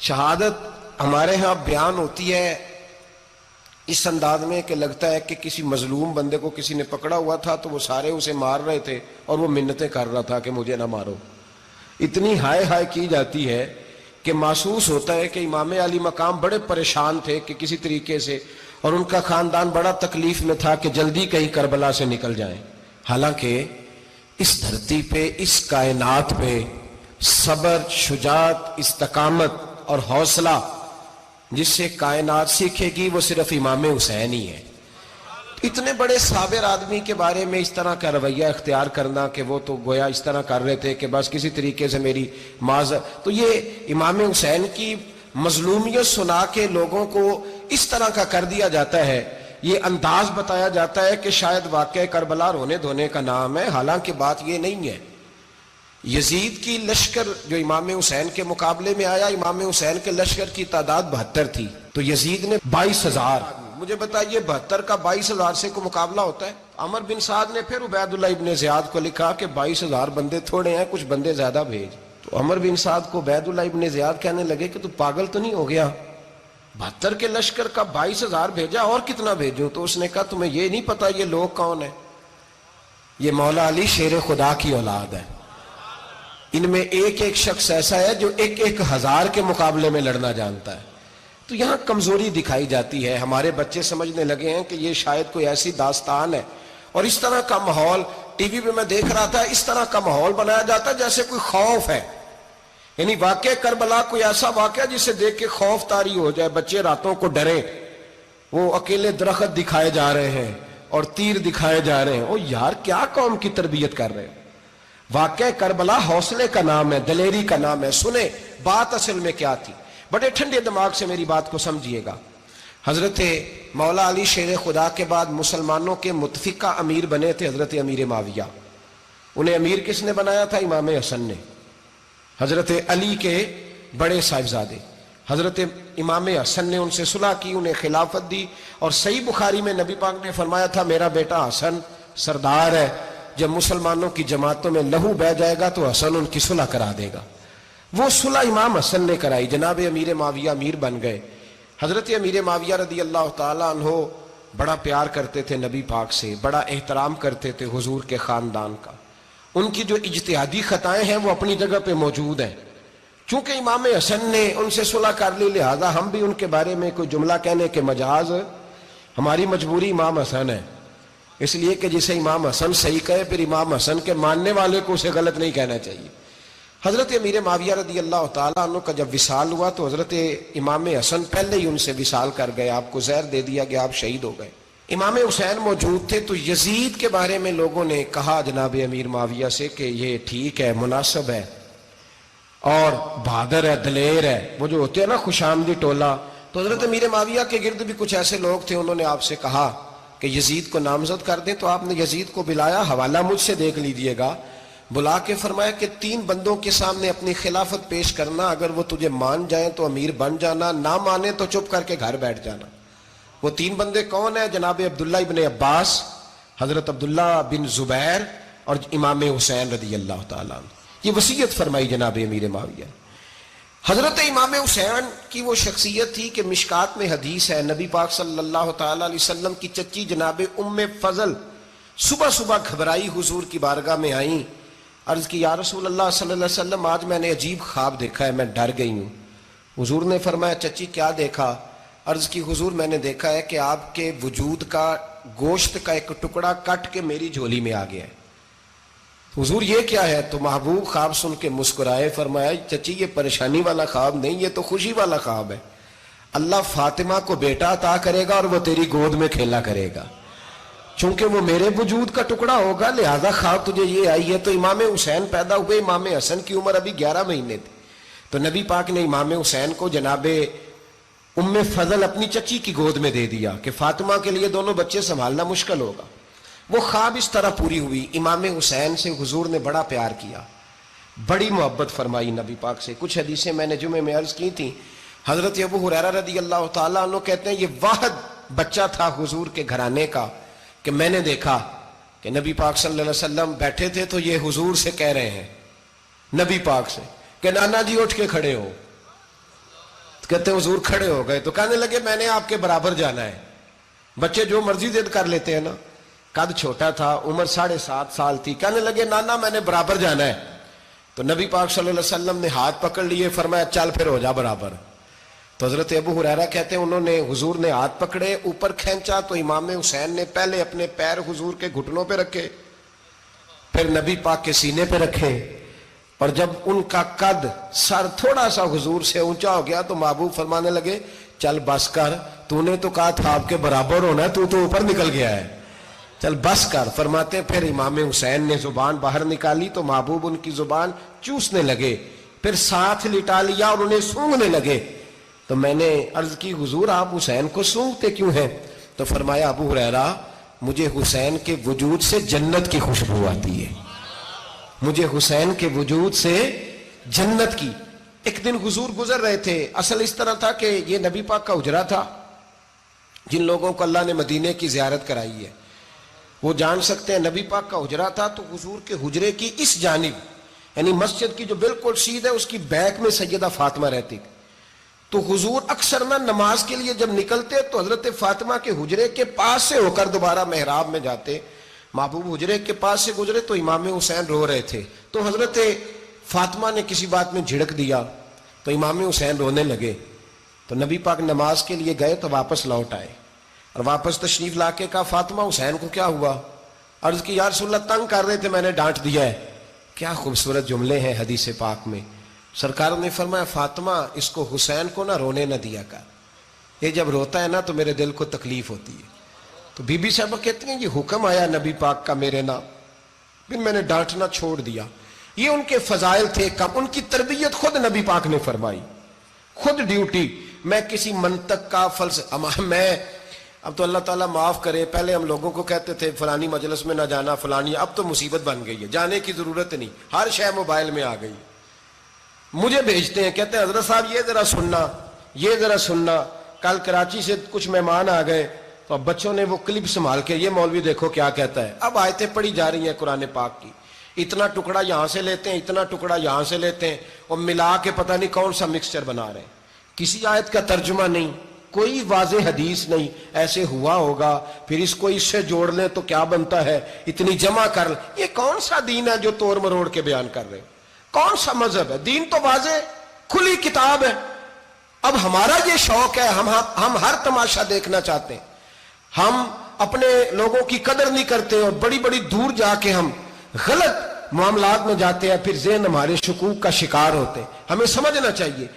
شہادت ہمارے ہاں بیان ہوتی ہے اس انداز میں کہ لگتا ہے کہ کسی مظلوم بندے کو کسی نے پکڑا ہوا تھا تو وہ سارے اسے مار رہے تھے اور وہ منتیں کر رہا تھا کہ مجھے نہ مارو. اتنی ہائے ہائے کی جاتی ہے کہ محسوس ہوتا ہے کہ امام علی مقام بڑے پریشان تھے کہ کسی طریقے سے، اور ان کا خاندان بڑا تکلیف میں تھا کہ جلدی کہیں کربلا سے نکل جائیں. حالانکہ اس دھرتی پہ، اس کائنات پہ صبر، شجاعت، استقامت اور حوصلہ جس سے کائنات سیکھے گی وہ صرف امام حسین ہی ہے. اتنے بڑے صابر آدمی کے بارے میں اس طرح کا رویہ اختیار کرنا کہ وہ تو گویا اس طرح کر رہے تھے کہ بس کسی طریقے سے میری معذرت، تو یہ امام حسین کی مظلومیت سنا کے لوگوں کو اس طرح کا کر دیا جاتا ہے. یہ انداز بتایا جاتا ہے کہ شاید واقعہ کربلا رونے دھونے کا نام ہے، حالانکہ بات یہ نہیں ہے. یزید کی لشکر جو امام حسین کے مقابلے میں آیا، امام حسین کے لشکر کی تعداد 72 تھی، تو یزید نے 22,000. مجھے بتائیے 72 کا 22,000 سے کو مقابلہ ہوتا ہے؟ عمر بن سعد نے پھر عبید اللہ ابن زیاد کو لکھا کہ 22,000 بندے تھوڑے ہیں، کچھ بندے زیادہ بھیج. تو عمر بن سعد کو عبید اللہ ابن زیاد کہنے لگے کہ تو پاگل تو نہیں ہو گیا، 72 کے لشکر کا 22,000 بھیجا، اور کتنا بھیجوں؟ تو اس نے کہا تمہیں یہ نہیں پتا یہ لوگ کون ہیں؟ یہ مولا علی شیر خدا کی اولاد ہے. ان میں ایک ایک شخص ایسا ہے جو 1,000 کے مقابلے میں لڑنا جانتا ہے. تو یہاں کمزوری دکھائی جاتی ہے. ہمارے بچے سمجھنے لگے ہیں کہ یہ شاید کوئی ایسی داستان ہے، اور اس طرح کا ماحول ٹی وی پہ میں دیکھ رہا تھا، اس طرح کا ماحول بنایا جاتا ہے جیسے کوئی خوف ہے. یعنی واقعہ کربلا کوئی ایسا واقعہ جسے دیکھ کے خوف طاری ہو جائے، بچے راتوں کو ڈریں. وہ اکیلے درخت دکھائے جا رہے ہیں اور تیر دکھائے جا رہے ہیں. او یار، کیا قوم کی تربیت کر رہے ہیں؟ واقعہ کربلا حوصلے کا نام ہے، دلیری کا نام ہے. سنیں بات اصل میں کیا تھی، بڑے ٹھنڈے دماغ سے میری بات کو سمجھیے گا. حضرت مولا علی شیر خدا کے بعد مسلمانوں کے متفقہ امیر بنے تھے حضرت امیر معاویہ. انہیں امیر کس نے بنایا تھا؟ امام حسن نے، حضرت علی کے بڑے صاحبزادے. حضرت امام حسن نے ان سے صلح کی، انہیں خلافت دی، اور صحیح بخاری میں نبی پاک نے فرمایا تھا میرا بیٹا حسن سردار ہے، جب مسلمانوں کی جماعتوں میں لہو بہ جائے گا تو حسن ان کی صلح کرا دے گا. وہ صلح امام حسن نے کرائی، جناب امیر معاویہ امیر بن گئے. حضرت امیر معاویہ رضی اللہ تعالیٰ عنہ بڑا پیار کرتے تھے نبی پاک سے، بڑا احترام کرتے تھے حضور کے خاندان کا. ان کی جو اجتہادی خطائیں ہیں وہ اپنی جگہ پہ موجود ہیں. چونکہ امام حسن نے ان سے صلح کر لی، لہذا ہم بھی ان کے بارے میں کوئی جملہ کہنے کے مجاز، ہماری مجبوری امام حسن ہے. اس لیے کہ جسے امام حسن صحیح کہے پھر امام حسن کے ماننے والے کو اسے غلط نہیں کہنا چاہیے. حضرت امیر معاویہ رضی اللہ تعالیٰ عنہ کا جب وصال ہوا تو حضرت امام حسن پہلے ہی ان سے وصال کر گئے، آپ کو زہر دے دیا گیا، آپ شہید ہو گئے. امام حسین موجود تھے. تو یزید کے بارے میں لوگوں نے کہا جناب امیر معاویہ سے کہ یہ ٹھیک ہے، مناسب ہے، اور بہادر ہے، دلیر ہے، وہ جو ہوتے ہیں نا خوش آمدی ٹولہ. تو حضرت امیر معاویہ کے گرد بھی کچھ ایسے لوگ تھے، انہوں نے آپ سے کہا کہ یزید کو نامزد کر دیں. تو آپ نے یزید کو بلایا، حوالہ مجھ سے دیکھ لیجئے گا، بلا کے فرمایا کہ 3 بندوں کے سامنے اپنی خلافت پیش کرنا، اگر وہ تجھے مان جائیں تو امیر بن جانا، نہ مانے تو چپ کر کے گھر بیٹھ جانا. وہ 3 بندے کون ہیں؟ جناب عبداللہ ابن عباس، حضرت عبداللہ بن زبیر، اور امام حسین رضی اللہ تعالیٰ عنہ. یہ وصیت فرمائی جناب امیر معاویہ. حضرت امام حسین کی وہ شخصیت تھی کہ مشکات میں حدیث ہے، نبی پاک صلی اللہ تعالیٰ علیہ وسلم کی چچی جناب ام فضل صبح صبح گھبرائی حضور کی بارگاہ میں آئیں، عرض کی یا رسول اللہ صلی اللہ علیہ وسلم آج میں نے عجیب خواب دیکھا ہے، میں ڈر گئی ہوں. حضور نے فرمایا چچی کیا دیکھا؟ عرض کی حضور میں نے دیکھا ہے کہ آپ کے وجود کا گوشت کا ایک ٹکڑا کٹ کے میری جھولی میں آ گیا ہے. حضور یہ کیا ہے؟ تو محبوب خواب سن کے مسکرائے، فرمایا چچی یہ پریشانی والا خواب نہیں، یہ تو خوشی والا خواب ہے. اللہ فاطمہ کو بیٹا عطا کرے گا اور وہ تیری گود میں کھیلا کرے گا. چونکہ وہ میرے وجود کا ٹکڑا ہوگا لہذا خواب تجھے یہ آئی ہے. تو امام حسین پیدا ہوئے، امام حسن کی عمر ابھی 11 مہینے تھی. تو نبی پاک نے امام حسین کو جناب ام فضل اپنی چچی کی گود میں دے دیا کہ فاطمہ کے لیے دونوں بچے سنبھالنا مشکل ہوگا. وہ خواب اس طرح پوری ہوئی. امام حسین سے حضور نے بڑا پیار کیا، بڑی محبت فرمائی نبی پاک سے. کچھ حدیثیں میں نے جمعے میں عرض کی تھیں. حضرت ابو ہریرہ رضی اللہ تعالیٰ عنہ کہتے ہیں یہ واحد بچہ تھا حضور کے گھرانے کا کہ میں نے دیکھا کہ نبی پاک صلی اللہ علیہ وسلم بیٹھے تھے تو یہ حضور سے کہہ رہے ہیں، نبی پاک سے، کہ نانا جی اٹھ کے کھڑے ہو. کہتے ہیں حضور کھڑے ہو گئے تو کہنے لگے میں نے آپ کے برابر جانا ہے. بچے جو مرضی ضد کر لیتے ہیں نا. قد چھوٹا تھا, عمر 7.5 سال تھی. کہنے لگے نانا میں نے برابر جانا ہے. تو نبی پاک صلی اللہ علیہ وسلم نے ہاتھ پکڑ لیے, فرمایا چل پھر ہو جا برابر. تو حضرت ابو ہریرہ کہتے ہیں انہوں نے حضور نے ہاتھ پکڑے, اوپر کھینچا تو امام حسین نے پہلے اپنے پیر حضور کے گھٹنوں پہ رکھے, پھر نبی پاک کے سینے پہ رکھے, اور جب ان کا قد سر تھوڑا سا حضور سے اونچا ہو گیا تو محبوب فرمانے لگے چل بس کر, تو نے تو کہا تھا آپ کے برابر ہونا, تو اوپر نکل گیا ہے, چل بس کر. فرماتے پھر امام حسین نے زبان باہر نکالی تو محبوب ان کی زبان چوسنے لگے, پھر ساتھ لٹا لیا اور انہیں سونگھنے لگے. تو میں نے عرض کی حضور آپ حسین کو سونگتے کیوں ہیں؟ تو فرمایا ابو ہریرہ مجھے حسین کے وجود سے جنت کی خوشبو آتی ہے, مجھے حسین کے وجود سے جنت کی. ایک دن حضور گزر رہے تھے, اصل اس طرح تھا کہ یہ نبی پاک کا حجرہ تھا. جن لوگوں کو اللہ نے مدینے کی زیارت کرائی ہے وہ جان سکتے ہیں, نبی پاک کا حجرہ تھا تو حضور کے حجرے کی اس جانب یعنی مسجد کی جو بالکل سیدھ ہے اس کی بیک میں سیدہ فاطمہ رہتی. تو حضور اکثر نہ نماز کے لیے جب نکلتے تو حضرت فاطمہ کے حجرے کے پاس سے ہو کر دوبارہ محراب میں جاتے. محبوب حجرے کے پاس سے گزرے تو امام حسین رو رہے تھے, تو حضرت فاطمہ نے کسی بات میں جھڑک دیا تو امام حسین رونے لگے. تو نبی پاک نماز کے لیے گئے تو واپس لوٹ آئے, اور واپس تشریف لا کے کہا فاطمہ حسین کو کیا ہوا؟ عرض کی یا رسول اللہ تنگ کر رہے تھے, میں نے ڈانٹ دیا ہے. کیا خوبصورت جملے ہیں حدیث پاک میں. سرکار نے فرمایا فاطمہ اس کو حسین کو نہ رونے نہ دیا کر, یہ جب روتا ہے نا تو میرے دل کو تکلیف ہوتی ہے. تو بی بی صاحبہ کہتی ہیں یہ حکم آیا نبی پاک کا میرے نام, پھر میں نے ڈانٹنا چھوڑ دیا. یہ ان کے فضائل تھے کم, ان کی تربیت خود نبی پاک نے فرمائی, خود ڈیوٹی. میں کسی منطق کا میں اب تو اللہ تعالیٰ معاف کرے, پہلے ہم لوگوں کو کہتے تھے فلانی مجلس میں نہ جانا فلانی, اب تو مصیبت بن گئی ہے, جانے کی ضرورت نہیں, ہر شے موبائل میں آ گئی. مجھے بھیجتے ہیں کہتے ہیں حضرت صاحب یہ ذرا سننا, یہ ذرا سننا. کل کراچی سے کچھ مہمان آ گئے تو اب بچوں نے وہ کلپ سنبھال کے یہ مولوی دیکھو کیا کہتا ہے. اب آیتیں پڑھی جا رہی ہیں قرآن پاک کی, اتنا ٹکڑا یہاں سے لیتے ہیں, اتنا ٹکڑا یہاں سے لیتے ہیں, اور ملا کے پتہ نہیں کون سا مکسچر بنا رہے ہیں. کسی آیت کا ترجمہ نہیں, کوئی واضح حدیث نہیں. ایسے ہوا ہوگا, پھر اس کو اس سے جوڑ لیں تو کیا بنتا ہے, اتنی جمع کر لیں. یہ کون سا دین ہے جو توڑ مروڑ کے بیان کر رہے ہیں؟ کون سا مذہب ہے؟ دین تو واضح کھلی کتاب ہے. اب ہمارا یہ شوق ہے, ہم ہر تماشا دیکھنا چاہتے ہیں, ہم اپنے لوگوں کی قدر نہیں کرتے, اور بڑی بڑی دور جا کے ہم غلط معاملات میں جاتے ہیں, پھر ذہن ہمارے شکوک کا شکار ہوتے ہیں. ہمیں سمجھنا چاہیے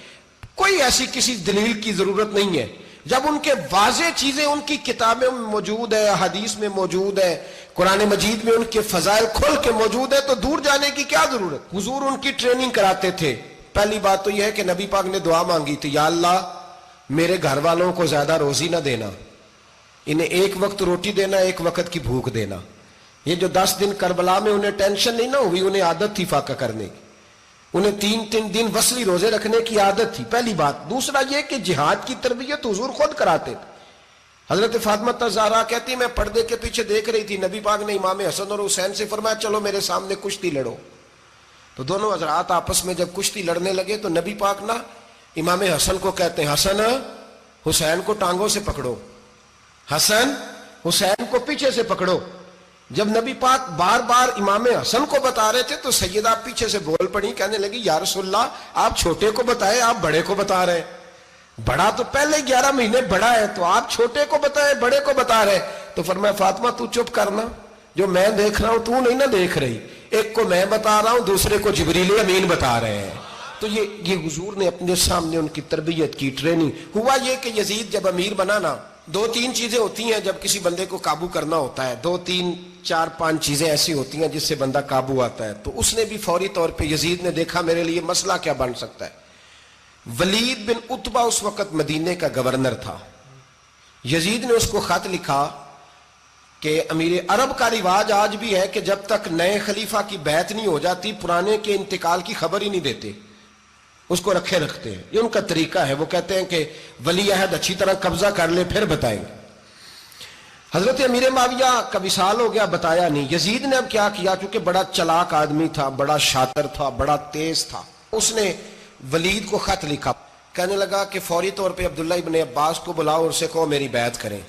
کوئی ایسی کسی دلیل کی ضرورت نہیں ہے. جب ان کے واضح چیزیں ان کی کتابوں میں موجود ہے, حدیث میں موجود ہے, قرآن مجید میں ان کے فضائل کھل کے موجود ہے, تو دور جانے کی کیا ضرورت. حضور ان کی ٹریننگ کراتے تھے. پہلی بات تو یہ ہے کہ نبی پاک نے دعا مانگی تھی, یا اللہ میرے گھر والوں کو زیادہ روزی نہ دینا, انہیں ایک وقت روٹی دینا, ایک وقت کی بھوک دینا. یہ جو 10 دن کربلا میں انہیں ٹینشن نہیں نہ ہوئی, انہیں عادت تھی فاقہ کرنے کی, انہیں 3 دن وصلی روزے رکھنے کی عادت تھی. پہلی بات. دوسرا یہ کہ جہاد کی تربیت حضور خود کراتے تھے. حضرت فاطمہ زہرا کہتی میں پردے کے پیچھے دیکھ رہی تھی, نبی پاک نے امام حسن اور حسین سے فرمایا چلو میرے سامنے کشتی لڑو. تو دونوں حضرات آپس میں جب کشتی لڑنے لگے تو نبی پاک نا امام حسن کو کہتے ہیں حسن حسین کو ٹانگوں سے پکڑو, حسن حسین کو پیچھے سے پکڑو. جب نبی پاک بار بار امام حسن کو بتا رہے تھے تو سیدہ پیچھے سے بول پڑی, کہنے لگی یا رسول اللہ آپ چھوٹے کو بتائے, آپ بڑے کو بتا رہے. بڑا تو پہلے 11 مہینے بڑا ہے, تو آپ چھوٹے کو بتائے بڑے کو بتا رہے. تو فرمایا فاطمہ تو چپ کرنا, جو میں دیکھ رہا ہوں تو نہیں نہ دیکھ رہی, ایک کو میں بتا رہا ہوں دوسرے کو جبریل امین بتا رہے ہیں. تو یہ حضور نے اپنے سامنے ان کی تربیت کی, ٹریننگ. ہوا یہ کہ یزید جب امیر بنا نا, 2-3 چیزیں ہوتی ہیں جب کسی بندے کو قابو کرنا ہوتا ہے, 2-3-4-5 چیزیں ایسی ہوتی ہیں جس سے بندہ قابو آتا ہے. تو اس نے بھی فوری طور پہ یزید نے دیکھا میرے لیے مسئلہ کیا بن سکتا ہے. ولید بن عتبہ اس وقت مدینے کا گورنر تھا. یزید نے اس کو خط لکھا کہ امیر عرب کا رواج آج بھی ہے کہ جب تک نئے خلیفہ کی بیعت نہیں ہو جاتی پرانے کے انتقال کی خبر ہی نہیں دیتے, اس کو رکھے رکھتے ہیں. یہ ان کا طریقہ ہے. وہ کہتے ہیں کہ ولی عہد اچھی طرح قبضہ کر لے پھر بتائیں گے. حضرت امیر معاویہ کا وصال ہو گیا, بتایا نہیں. یزید نے اب کیا کیا, چونکہ بڑا چلاک آدمی تھا, بڑا شاطر تھا, بڑا تیز تھا, اس نے ولید کو خط لکھا, کہنے لگا کہ فوری طور پہ عبداللہ ابن عباس کو بلاؤ اور اسے کہو میری بیعت کریں.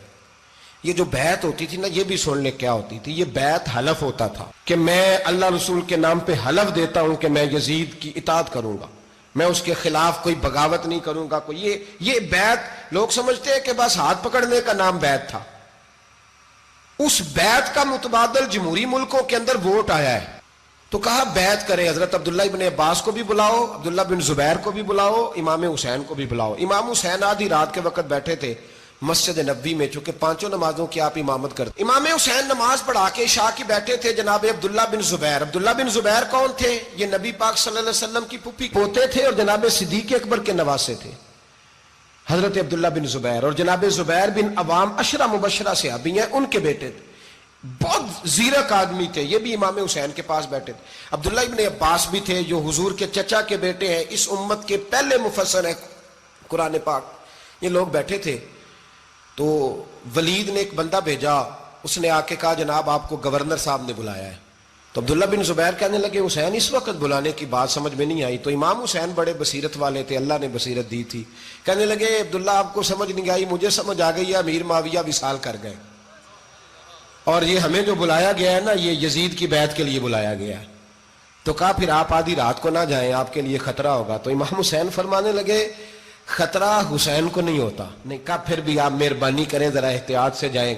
یہ جو بیعت ہوتی تھی نا، یہ بھی سن لے کیا ہوتی تھی. یہ بیعت حلف ہوتا تھا کہ میں اللہ رسول کے نام پہ حلف دیتا ہوں کہ میں یزید کی اطاعت کروں گا، میں اس کے خلاف کوئی بغاوت نہیں کروں گا. کوئی یہ بیعت لوگ سمجھتے ہیں کہ بس ہاتھ پکڑنے کا نام بیعت تھا. اس بیعت کا متبادل جمہوری ملکوں کے اندر ووٹ آیا ہے. تو کہا بیعت کرے. حضرت عبداللہ ابن عباس کو بھی بلاؤ، عبداللہ بن زبیر کو بھی بلاؤ، امام حسین کو بھی بلاؤ. امام حسین آدھی رات کے وقت بیٹھے تھے مسجد نبوی میں، چونکہ پانچوں نمازوں کی آپ امامت کرتے. امام حسین نماز پڑھا کے عشاء کی بیٹھے تھے. جناب عبداللہ بن زبیر، عبداللہ بن زبیر کون تھے؟ یہ نبی پاک صلی اللہ علیہ وسلم کی پھوپھی پوتے تھے اور جناب صدیق اکبر کے نواسے تھے حضرت عبداللہ بن زبیر. اور جناب زبیر بن عوام عشرہ مبشرہ صحابی ہیں، ان کے بیٹے تھے. بہت زیرک آدمی تھے. یہ بھی امام حسین کے پاس بیٹھے تھے. عبداللہ ابن عباس بھی تھے جو حضور کے چچا کے بیٹے ہیں، اس امت کے پہلے مفسر ہیں قرآن پاک. یہ لوگ بیٹھے تھے. تو ولید نے ایک بندہ بھیجا، اس نے آ کے کہا جناب آپ کو گورنر صاحب نے بلایا ہے. تو عبداللہ بن زبیر کہنے لگے حسین اس وقت بلانے کی بات سمجھ میں نہیں آئی. تو امام حسین بڑے بصیرت والے تھے، اللہ نے بصیرت دی تھی. کہنے لگے عبداللہ آپ کو سمجھ نہیں آئی، مجھے سمجھ آ گئی ہے، امیر معاویہ وصال کر گئے اور یہ ہمیں جو بلایا گیا ہے نا، یہ یزید کی بیعت کے لیے بلایا گیا ہے. تو کہا پھر آپ آدھی رات کو نہ جائیں، آپ کے لیے خطرہ ہوگا. تو امام حسین فرمانے لگے خطرہ حسین کو نہیں ہوتا. نہیں کہا پھر بھی آپ مہربانی کریں ذرا احتیاط سے جائیں.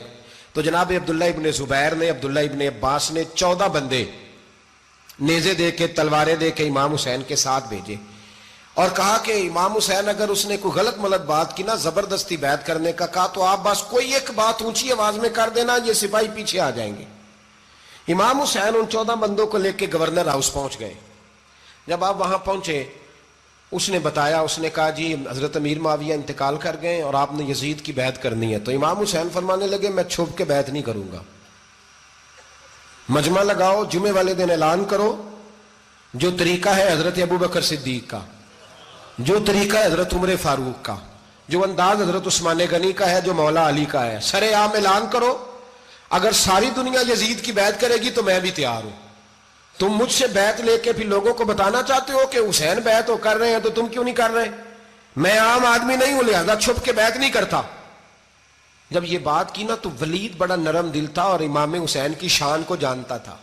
تو جناب عبداللہ ابن زبیر نے، عبداللہ ابن عباس نے 14 بندے نیزے دے کے، تلواریں دے کے امام حسین کے ساتھ بھیجے اور کہا کہ امام حسین اگر اس نے کوئی غلط ملت بات کی نا، زبردستی بیعت کرنے کا کہا، تو آپ بس کوئی ایک بات اونچی آواز میں کر دینا، یہ سپاہی پیچھے آ جائیں گے. امام حسین ان 14 بندوں کو لے کے گورنر ہاؤس پہنچ گئے. جب آپ وہاں پہنچے اس نے بتایا، اس نے کہا جی حضرت امیر معاویہ انتقال کر گئے اور آپ نے یزید کی بیعت کرنی ہے. تو امام حسین فرمانے لگے میں چھپ کے بیعت نہیں کروں گا. مجمع لگاؤ، جمعے والے دن اعلان کرو. جو طریقہ ہے حضرت ابو بکر صدیق کا، جو طریقہ ہے حضرت عمر فاروق کا، جو انداز حضرت عثمان غنی کا ہے، جو مولا علی کا ہے، سر عام اعلان کرو. اگر ساری دنیا یزید کی بیعت کرے گی تو میں بھی تیار ہوں. تم مجھ سے بیعت لے کے پھر لوگوں کو بتانا چاہتے ہو کہ حسین بیعت ہو کر رہے ہیں تو تم کیوں نہیں کر رہے؟ میں عام آدمی نہیں ہوں، لہذا چھپ کے بیعت نہیں کرتا. جب یہ بات کی نا تو ولید بڑا نرم دل تھا اور امام حسین کی شان کو جانتا تھا.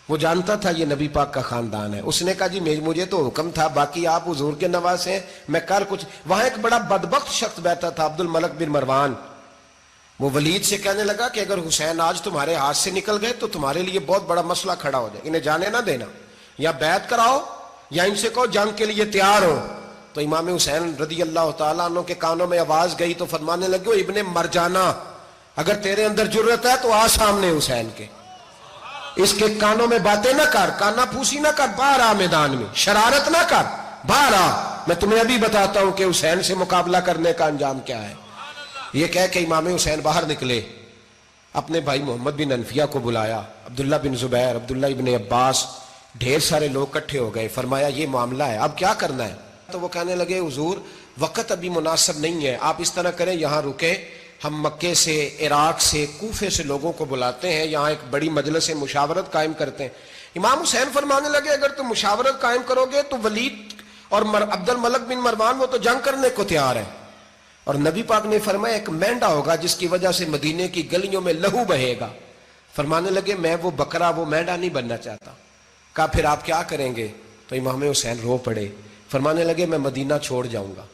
وہ جانتا تھا یہ نبی پاک کا خاندان ہے. اس نے کہا جی مجھے تو حکم تھا، باقی آپ حضور کے نواز ہیں، میں کر کچھ. وہاں ایک بڑا بدبخت شخص بیٹھا تھا، عبد الملک بن مروان. وہ ولید سے کہنے لگا کہ اگر حسین آج تمہارے ہاتھ سے نکل گئے تو تمہارے لیے بہت بڑا مسئلہ کھڑا ہو جائے. انہیں جانے نہ دینا، یا بیعت کراؤ یا ان سے کہو جنگ کے لیے تیار ہو. تو امام حسین رضی اللہ تعالیٰ عنہ کے کانوں میں آواز گئی تو فرمانے لگے ابن مرجانہ، اگر تیرے اندر جرت ہے تو آ سامنے حسین کے، اس کے کانوں میں باتیں نہ کر، کانا پھوسی نہ کر، باہر آ میدان میں، شرارت نہ کر، باہر آ. میں تمہیں ابھی بتاتا ہوں کہ حسین سے مقابلہ کرنے کا انجام کیا ہے. یہ کہہ کہ امام حسین باہر نکلے، اپنے بھائی محمد بن انفیہ کو بلایا، عبداللہ بن زبیر، عبداللہ ابن عباس، ڈھیر سارے لوگ اکٹھے ہو گئے. فرمایا یہ معاملہ ہے، اب کیا کرنا ہے؟ تو وہ کہنے لگے حضور وقت ابھی مناسب نہیں ہے، آپ اس طرح کریں یہاں رکیں، ہم مکے سے، عراق سے، کوفے سے لوگوں کو بلاتے ہیں، یہاں ایک بڑی مجلس مشاورت قائم کرتے ہیں. امام حسین فرمانے لگے اگر تم مشاورت قائم کرو گے تو ولید اور عبد الملک بن مروان وہ تو جنگ کرنے کو تیار ہے، اور نبی پاک نے فرمایا ایک مینڈا ہوگا جس کی وجہ سے مدینے کی گلیوں میں لہو بہے گا. فرمانے لگے میں وہ بکرا، وہ مینڈا نہیں بننا چاہتا. کہا پھر آپ کیا کریں گے؟ تو امام حسین رو پڑے. فرمانے لگے میں مدینہ چھوڑ جاؤں گا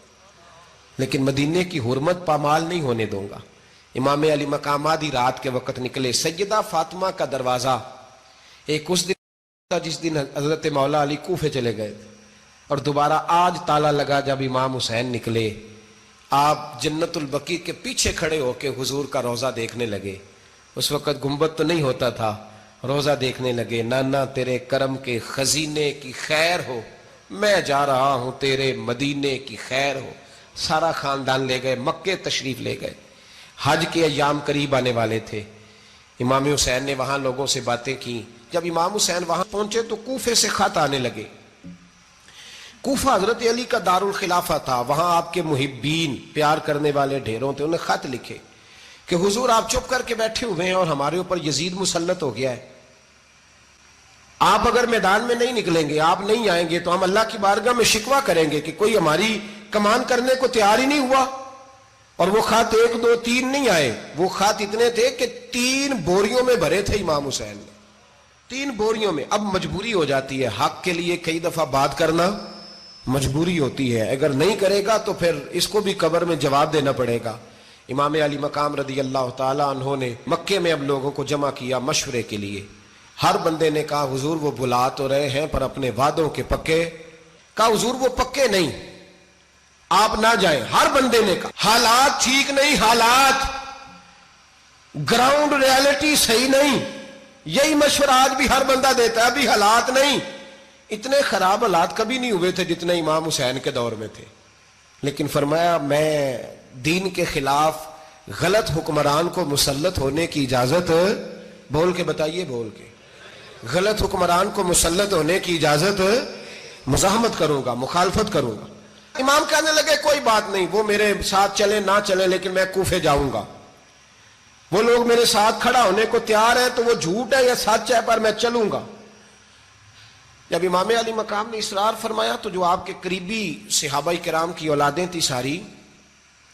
لیکن مدینے کی حرمت پامال نہیں ہونے دوں گا. امام علی مقام آدھی رات کے وقت نکلے. سیدہ فاطمہ کا دروازہ ایک اس دن تھا جس دن حضرت مولا علی کوفے چلے گئے تھے، اور دوبارہ آج تالا لگا جب امام حسین نکلے. آپ جنت البقیع کے پیچھے کھڑے ہو کے حضور کا روضہ دیکھنے لگے. اس وقت گنبد تو نہیں ہوتا تھا، روضہ دیکھنے لگے. نانا تیرے کرم کے خزینے کی خیر ہو، میں جا رہا ہوں تیرے مدینے کی خیر ہو. سارا خاندان لے گئے، مکے تشریف لے گئے. حج کے ایام قریب آنے والے تھے. امام حسین نے وہاں لوگوں سے باتیں کی. جب امام حسین وہاں پہنچے تو کوفے سے خط آنے لگے. کوفہ حضرت علی کا دار الخلافہ تھا، وہاں آپ کے محبین، پیار کرنے والے ڈھیروں تھے. انہیں خط لکھے کہ حضور آپ چپ کر کے بیٹھے ہوئے ہیں اور ہمارے اوپر یزید مسلط ہو گیا ہے. آپ اگر میدان میں نہیں نکلیں گے، آپ نہیں آئیں گے تو ہم اللہ کی بارگاہ میں شکوہ کریں گے کہ کوئی ہماری کمان کرنے کو تیار ہی نہیں ہوا. اور وہ خط 1 2 3 نہیں آئے, وہ خط اتنے تھے کہ 3 بوریوں میں بھرے تھے امام حسین نے, 3 بوریوں میں. اب مجبوری ہو جاتی ہے, حق کے لیے کئی دفعہ بات کرنا مجبوری ہوتی ہے, اگر نہیں کرے گا تو پھر اس کو بھی قبر میں جواب دینا پڑے گا. امام علی مقام رضی اللہ تعالی عنہ نے مکے میں اب لوگوں کو جمع کیا مشورے کے لیے. ہر بندے نے کہا حضور وہ بلا تو رہے ہیں پر اپنے وعدوں کے پکے. کہا حضور وہ پکے نہیں, آپ نہ جائیں. ہر بندے نے کہا حالات ٹھیک نہیں, حالات گراؤنڈ ریالٹی صحیح نہیں. یہی مشورہ آج بھی ہر بندہ دیتا ہے, ابھی حالات نہیں. اتنے خراب حالات کبھی نہیں ہوئے تھے جتنے امام حسین کے دور میں تھے. لیکن فرمایا میں دین کے خلاف غلط حکمران کو مسلط ہونے کی اجازت, بول کے بتائیے, بول کے, غلط حکمران کو مسلط ہونے کی اجازت, مزاحمت کروں گا, مخالفت کروں گا. امام کہنے لگے کوئی بات نہیں, وہ میرے ساتھ چلے نہ چلے لیکن میں کوفے جاؤں گا. وہ لوگ میرے ساتھ کھڑا ہونے کو تیار ہے تو وہ جھوٹ ہے یا سچ ہے پر میں چلوں گا. جب امام علی مقام نے اصرار فرمایا تو جو آپ کے قریبی صحابہ کرام کی اولادیں تھی ساری,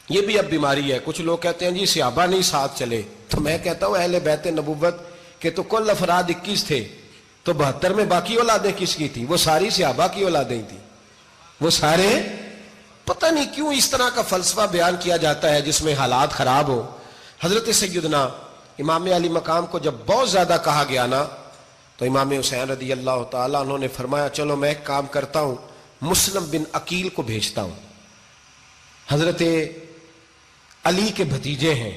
یہ بھی اب بیماری ہے. کچھ لوگ کہتے ہیں جی صحابہ نہیں ساتھ چلے, تو میں کہتا ہوں اہل بیت نبوت کے تو کل افراد 21 تھے, تو 72 میں باقی اولادیں کس کی تھی؟ وہ ساری صحابہ کی اولادیں تھیں. وہ سارے, پتہ نہیں کیوں اس طرح کا فلسفہ بیان کیا جاتا ہے جس میں حالات خراب ہو. حضرت سیدنا امام علی مقام کو جب بہت زیادہ کہا گیا نا, تو امام حسین رضی اللہ تعالیٰ انہوں نے فرمایا چلو میں ایک کام کرتا ہوں, مسلم بن عقیل کو بھیجتا ہوں. حضرت علی کے بھتیجے ہیں,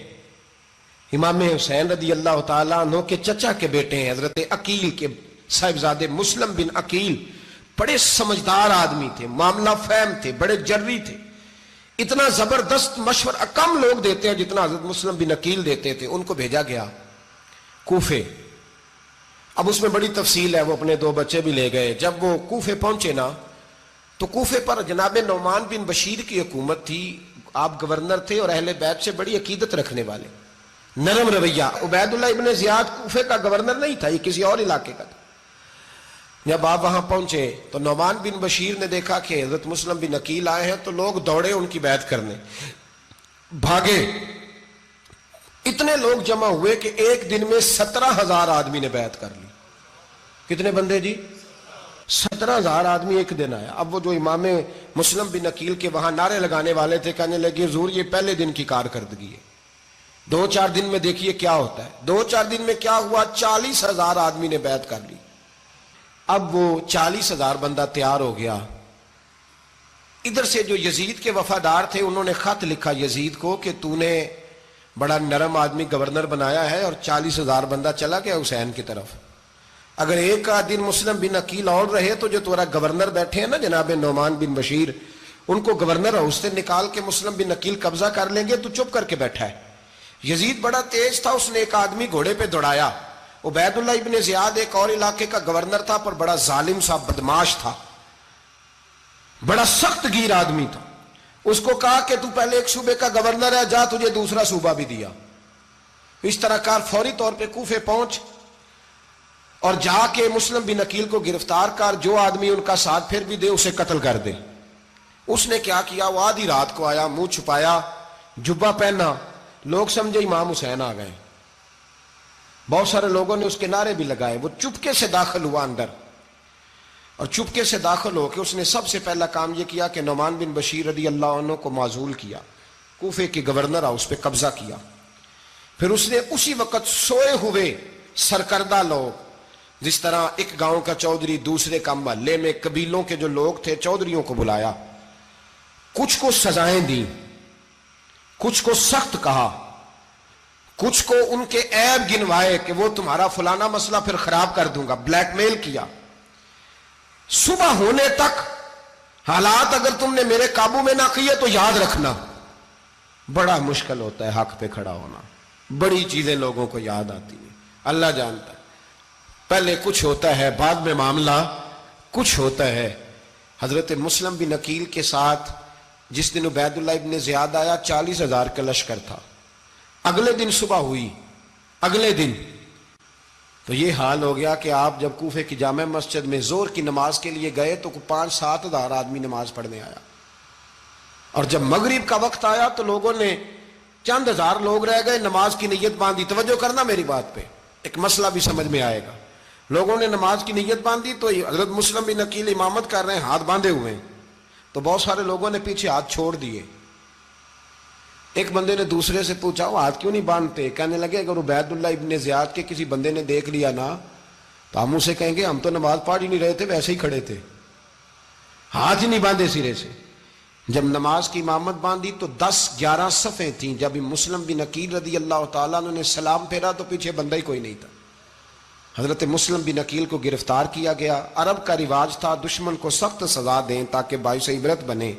امام حسین رضی اللہ تعالیٰ عنہ کے چچا کے بیٹے ہیں, حضرت عقیل کے صاحبزادے مسلم بن عقیل. بڑے سمجھدار آدمی تھے, معاملہ فہم تھے, بڑے جری تھے. اتنا زبردست مشورہ کم لوگ دیتے ہیں جتنا حضرت مسلم بن عقیل دیتے تھے. ان کو بھیجا گیا کوفے. اب اس میں بڑی تفصیل ہے, وہ اپنے 2 بچے بھی لے گئے. جب وہ کوفے پہنچے نا, تو کوفے پر جناب نعمان بن بشیر کی حکومت تھی. آپ گورنر تھے اور اہل بیت سے بڑی عقیدت رکھنے والے, نرم رویہ. عبید اللہ ابن زیاد کوفے کا گورنر نہیں تھا, یہ کسی اور علاقے کا تھا. جب آپ وہاں پہنچے تو نعمان بن بشیر نے دیکھا کہ حضرت مسلم بن عقیل آئے ہیں, تو لوگ دوڑے ان کی بیعت کرنے, بھاگے. اتنے لوگ جمع ہوئے کہ ایک دن میں 17,000 آدمی نے بیعت کر لی. کتنے بندے جی؟ 17,000 آدمی ایک دن آیا. اب وہ جو امام مسلم بن عقیل کے وہاں نعرے لگانے والے تھے, کہنے لگے حضور یہ پہلے دن کی کارکردگی ہے, 2-4 دن میں دیکھیے کیا ہوتا ہے. 2-4 دن میں کیا ہوا, 40,000 آدمی نے بیعت کر لی. اب وہ 40,000 بندہ تیار ہو گیا. ادھر سے جو یزید کے وفادار تھے انہوں نے خط لکھا یزید کو کہ تو نے بڑا نرم آدمی گورنر بنایا ہے اور 40,000 بندہ چلا گیا حسین کی طرف. اگر ایک دن مسلم بن عقیل اور رہے تو جو تمہارا گورنر بیٹھے ہیں نا جناب نعمان بن بشیر, ان کو گورنر ہاؤس سے نکال کے مسلم بن عقیل قبضہ کر لیں گے. تو چپ کر کے بیٹھا ہے. یزید بڑا تیز تھا, اس نے ایک آدمی گھوڑے پہ دوڑایا. عبید اللہ ابن زیاد ایک اور علاقے کا گورنر تھا, پر بڑا ظالم سا بدماش تھا, بڑا سخت گیر آدمی تھا. اس کو کہا کہ تو پہلے ایک صوبے کا گورنر ہے, جا تجھے دوسرا صوبہ بھی دیا. اس طرح کار فوری طور پہ کوفے پہنچ اور جا کے مسلم بن عقیل کو گرفتار کر, جو آدمی ان کا ساتھ پھر بھی دے اسے قتل کر دے. اس نے کیا کیا, وہ آدھی رات کو آیا, منہ چھپایا, جبہ پہنا, لوگ سمجھے امام حسین آ گئے. بہت سارے لوگوں نے اس کے نعرے بھی لگائے. وہ چپکے سے داخل ہوا اندر, اور چپکے سے داخل ہو کے اس نے سب سے پہلا کام یہ کیا کہ نعمان بن بشیر رضی اللہ عنہ کو معزول کیا, کوفے کے گورنر ہاؤس پہ قبضہ کیا. پھر اس نے اسی وقت سوئے ہوئے سرکردہ لوگ, جس طرح ایک گاؤں کا چودھری دوسرے کا محلے میں قبیلوں کے جو لوگ تھے چودھریوں کو بلایا, کچھ کو سزائیں دیں, کچھ کو سخت کہا, کچھ کو ان کے عیب گنوائے کہ وہ تمہارا فلانا مسئلہ پھر خراب کر دوں گا, بلیک میل کیا. صبح ہونے تک حالات اگر تم نے میرے قابو میں نہ کیے تو یاد رکھنا بڑا مشکل ہوتا ہے حق پہ کھڑا ہونا. بڑی چیزیں لوگوں کو یاد آتی ہیں, اللہ جانتا ہے. پہلے کچھ ہوتا ہے, بعد میں معاملہ کچھ ہوتا ہے. حضرت مسلم بن عقیل کے ساتھ جس دن عبید اللہ ابن زیاد آیا 40,000 کا لشکر تھا. اگلے دن صبح ہوئی, اگلے دن تو یہ حال ہو گیا کہ آپ جب کوفے کی جامع مسجد میں زور کی نماز کے لیے گئے تو 5-7 ہزار آدمی نماز پڑھنے آیا. اور جب مغرب کا وقت آیا تو لوگوں نے چند ہزار لوگ رہ گئے, نماز کی نیت باندھی. توجہ کرنا میری بات پہ, ایک مسئلہ بھی سمجھ میں آئے گا. لوگوں نے نماز کی نیت باندھی تو حضرت مسلم بن عقیل امامت کر رہے ہیں, ہاتھ باندھے ہوئے ہیں, تو بہت سارے لوگوں نے پیچھے ہاتھ چھوڑ دیے. ایک بندے نے دوسرے سے پوچھا وہ ہاتھ کیوں نہیں باندھتے؟ کہنے لگے اگر عبید اللہ ابن زیاد کے کسی بندے نے دیکھ لیا نا تو ہم اسے کہیں گے ہم تو نماز پڑھ ہی نہیں رہے تھے, ویسے ہی کھڑے تھے, ہاتھ ہی نہیں باندھے سرے سے. جب نماز کی امامت باندھی تو 10-11 صفیں تھیں. جب مسلم بن عقیل رضی اللہ تعالیٰ عنہ نے سلام پھیرا تو پیچھے بندہ ہی کوئی نہیں تھا. حضرت مسلم بن عقیل کو گرفتار کیا گیا. عرب کا رواج تھا دشمن کو سخت سزا دیں تاکہ باعث عبرت بنے.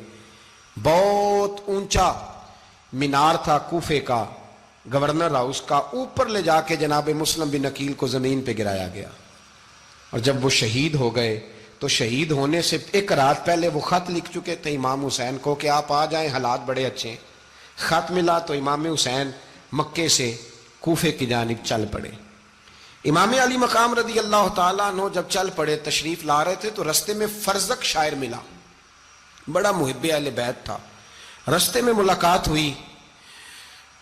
بہت اونچا مینار تھا کوفے کا, گورنر ہاؤس کا, اوپر لے جا کے جناب مسلم بن عقیل کو زمین پہ گرایا گیا. اور جب وہ شہید ہو گئے تو شہید ہونے سے ایک رات پہلے وہ خط لکھ چکے تھے امام حسین کو کہ آپ آ جائیں, حالات بڑے اچھے ہیں. خط ملا تو امام حسین مکے سے کوفے کی جانب چل پڑے. امام علی مقام رضی اللہ تعالیٰ عنہ جب چل پڑے, تشریف لا رہے تھے تو رستے میں فرزق شاعر ملا, بڑا محب اہل بیت تھا. رستے میں ملاقات ہوئی,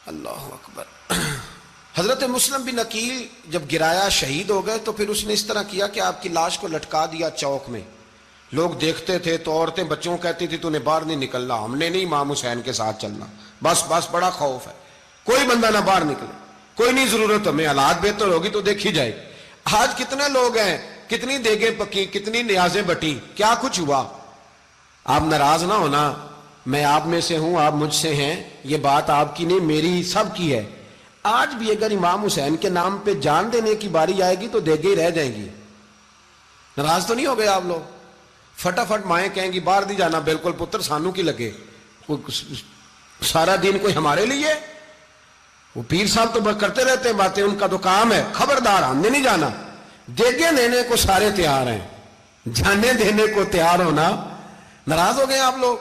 اللہ اکبر. حضرت مسلم بن عقیل جب گرایا شہید ہو گئے تو پھر اس نے اس طرح کیا کہ آپ کی لاش کو لٹکا دیا چوک میں. لوگ دیکھتے تھے تو عورتیں بچوں کہتی تھی تو نے باہر نہیں نکلنا, ہم نے نہیں امام حسین کے ساتھ چلنا, بس بڑا خوف ہے, کوئی بندہ نہ باہر نکلے, کوئی نہیں ضرورت, ہمیں حالات بہتر ہوگی تو دیکھی جائے. آج کتنے لوگ ہیں, کتنی دیگیں پکی, کتنی نیازیں بٹی, کیا کچھ ہوا. آپ ناراض نہ ہونا, میں آپ میں سے ہوں, آپ مجھ سے ہیں, یہ بات آپ کی نہیں میری سب کی ہے. آج بھی اگر امام حسین کے نام پہ جان دینے کی باری آئے گی تو دیگیں رہ جائیں گی. ناراض تو نہیں ہو گئے آپ لوگ؟ فٹافٹ مائیں کہیں گی باہر نہیں جانا, بالکل پتر سانو کی لگے, سارا دن کوئی ہمارے لیے. وہ پیر صاحب تو کرتے رہتے ہیں باتیں, ان کا تو کام ہے, خبردار ہم نے نہیں جانا. دیگیں دینے کو سارے تیار ہیں, جانے دینے کو تیار ہونا. ناراض ہو گئے آپ لوگ؟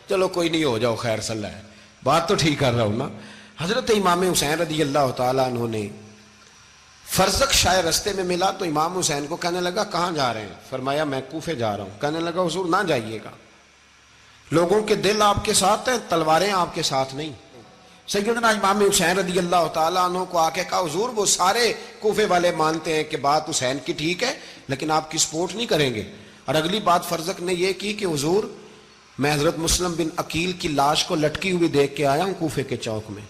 چلو کوئی نہیں, ہو جاؤ, خیر صلی اللہ ہے, بات تو ٹھیک کر رہا ہوں نا. حضرت امام حسین رضی اللہ تعالیٰ عنہ نے فرزق شاعر رستے میں ملا تو امام حسین کو کہنے لگا کہاں جا رہے ہیں؟ فرمایا میں کوفے جا رہا ہوں. کہنے لگا حضور نہ جائیے گا, لوگوں کے دل آپ کے ساتھ ہیں, تلواریں آپ کے ساتھ نہیں. سیدنا امام حسین رضی اللہ تعالیٰ عنہ کو آ کے کہا حضور وہ سارے کوفے والے مانتے ہیں کہ بات حسین کی ٹھیک ہے لیکن آپ کی سپورٹ نہیں کریں گے. اور اگلی بات فرزق نے یہ کی کہ حضور میں حضرت مسلم بن عقیل کی لاش کو لٹکی ہوئی دیکھ کے آیا ہوں کوفے کے چوک میں.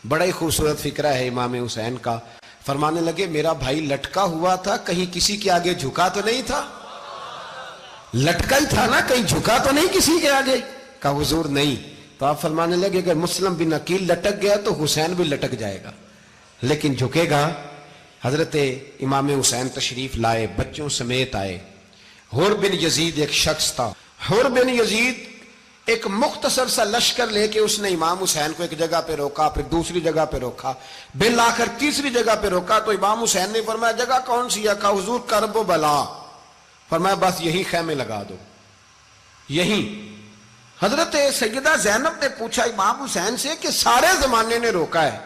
بڑا ہی خوبصورت فکرہ ہے امام حسین کا. فرمانے لگے میرا بھائی لٹکا ہوا تھا, کہیں کسی کے آگے جھکا تو نہیں تھا؟ لٹکا ہی تھا نا, کہیں جھکا تو نہیں کسی کے آگے؟ کہا حضور نہیں. تو آپ فرمانے لگے اگر مسلم بن عقیل لٹک گیا تو حسین بھی لٹک جائے گا, لیکن جھکے گا. حضرت امام حسین تشریف لائے, بچوں سمیت آئے. حر بن یزید ایک شخص تھا. حر بن یزید ایک مختصر سا لشکر لے کے اس نے امام حسین کو ایک جگہ پہ روکا, پھر دوسری جگہ پہ روکا, بالآخر تیسری جگہ پہ روکا. تو امام حسین نے فرمایا جگہ کون سی ہے؟ کہا حضور کرب و بلا. فرمایا بس یہی خیمے لگا دو, یہی. حضرت سیدہ زینب نے پوچھا امام حسین سے کہ سارے زمانے نے روکا ہے,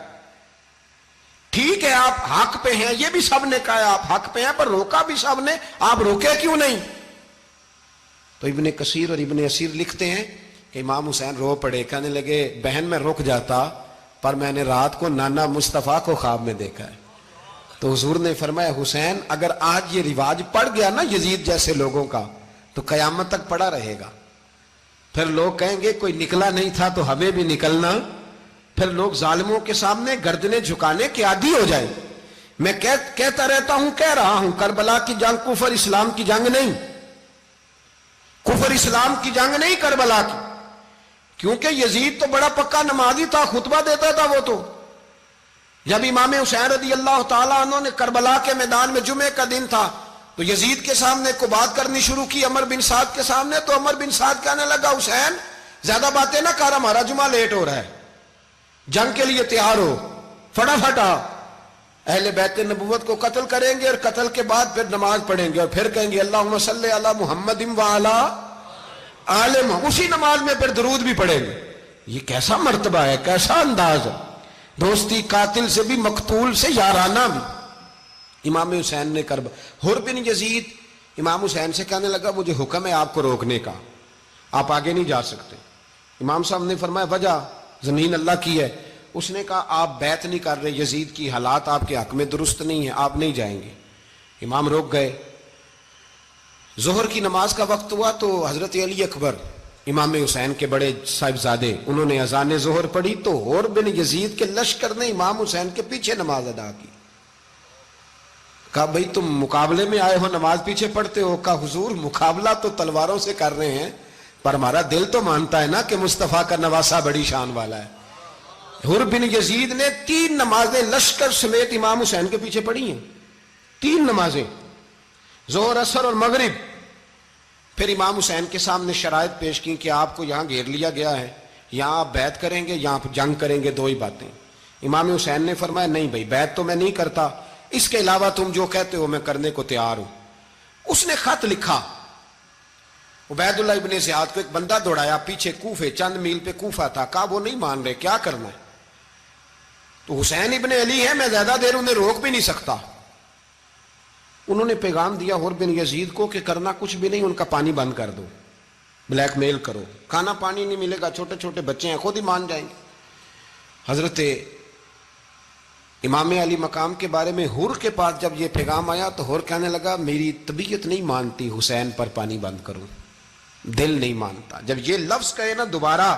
ٹھیک ہے آپ حق پہ ہیں, یہ بھی سب نے کہا آپ حق پہ ہیں, پر روکا بھی سب نے, آپ روکے کیوں نہیں؟ تو ابن کثیر اور ابن اسیر لکھتے ہیں کہ امام حسین رو پڑے, کہنے لگے بہن میں رک جاتا پر میں نے رات کو نانا مصطفیٰ کو خواب میں دیکھا ہے. تو حضور نے فرمایا حسین اگر آج یہ رواج پڑ گیا نا یزید جیسے لوگوں کا تو قیامت تک پڑا رہے گا. پھر لوگ کہیں گے کوئی نکلا نہیں تھا تو ہمیں بھی نکلنا. پھر لوگ ظالموں کے سامنے گردنیں جھکانے کے عادی ہو جائیں. میں کہتا رہتا ہوں, کہہ رہا ہوں, کربلا کی جنگ کفر اسلام کی جنگ نہیں, کفر اسلام کی جنگ نہیں کربلا کی. کیونکہ یزید تو بڑا پکا نمازی تھا, خطبہ دیتا تھا وہ تو. جب امام حسین رضی اللہ تعالیٰ عنہ نے کربلا کے میدان میں جمعے کا دن تھا تو یزید کے سامنے کو بات کرنی شروع کی, عمر بن سعد کے سامنے. تو عمر بن سعد کہنے لگا حسین زیادہ باتیں نہ کر, ہمارا جمعہ لیٹ ہو رہا ہے, جنگ کے لیے تیار ہو, فٹافٹ آ. اہل بیت نبوت کو قتل کریں گے اور قتل کے بعد پھر نماز پڑھیں گے اور پھر کہیں گے اللہم صلی علی محمد وعلی آل محمد, اسی نماز میں پھر درود بھی پڑھیں گے. یہ کیسا مرتبہ ہے, کیسا انداز ہے, دوستی قاتل سے بھی مقتول سے یارانہ بھی. امام حسین نے حر بن یزید امام حسین سے کہنے لگا مجھے حکم ہے آپ کو روکنے کا, آپ آگے نہیں جا سکتے. امام صاحب نے فرمایا وجہ زمین اللہ کی ہے. اس نے کہا آپ بیعت نہیں کر رہے, یزید کی حالات آپ کے حق میں درست نہیں ہیں, آپ نہیں جائیں گے. امام روک گئے. ظہر کی نماز کا وقت ہوا تو حضرت علی اکبر امام حسین کے بڑے صاحبزادے, انہوں نے اذان ظہر پڑھی تو حور بن یزید کے لشکر نے امام حسین کے پیچھے نماز ادا کی. کہا بھئی تم مقابلے میں آئے ہو, نماز پیچھے پڑھتے ہو؟ کہا حضور مقابلہ تو تلواروں سے کر رہے ہیں, پر ہمارا دل تو مانتا ہے نا کہ مصطفیٰ کا نواسہ بڑی شان والا ہے. حر بن یزید نے 3 نمازیں لشکر سمیت امام حسین کے پیچھے پڑھی ہیں, 3 نمازیں, ظہر اثر اور مغرب. پھر امام حسین کے سامنے شرائط پیش کی کہ آپ کو یہاں گھیر لیا گیا ہے, یہاں آپ بیعت کریں گے, یہاں جنگ کریں گے, 2 ہی باتیں. امام حسین نے فرمایا نہیں بھائی بیعت تو میں نہیں کرتا, اس کے علاوہ تم جو کہتے ہو میں کرنے کو تیار ہوں. اس نے خط لکھا, عبید اللہ ابن زیاد کو ایک بندہ دوڑایا پیچھے, کوفے چند میل پہ کوفہ تھا. کہا وہ نہیں مان رہے, کیا کرنا ہے؟ تو حسین ابن علی ہے, میں زیادہ دیر انہیں روک بھی نہیں سکتا. انہوں نے پیغام دیا حر بن یزید کو کہ کرنا کچھ بھی نہیں, ان کا پانی بند کر دو, بلیک میل کرو, کھانا پانی نہیں ملے گا, چھوٹے چھوٹے بچے ہیں, خود ہی مان جائیں گے. حضرت امام علی مقام کے بارے میں حر کے پاس جب یہ پیغام آیا تو حر کہنے لگا میری طبیعت نہیں مانتی حسین پر پانی بند کروں, دل نہیں مانتا. جب یہ لفظ کہے نا دوبارہ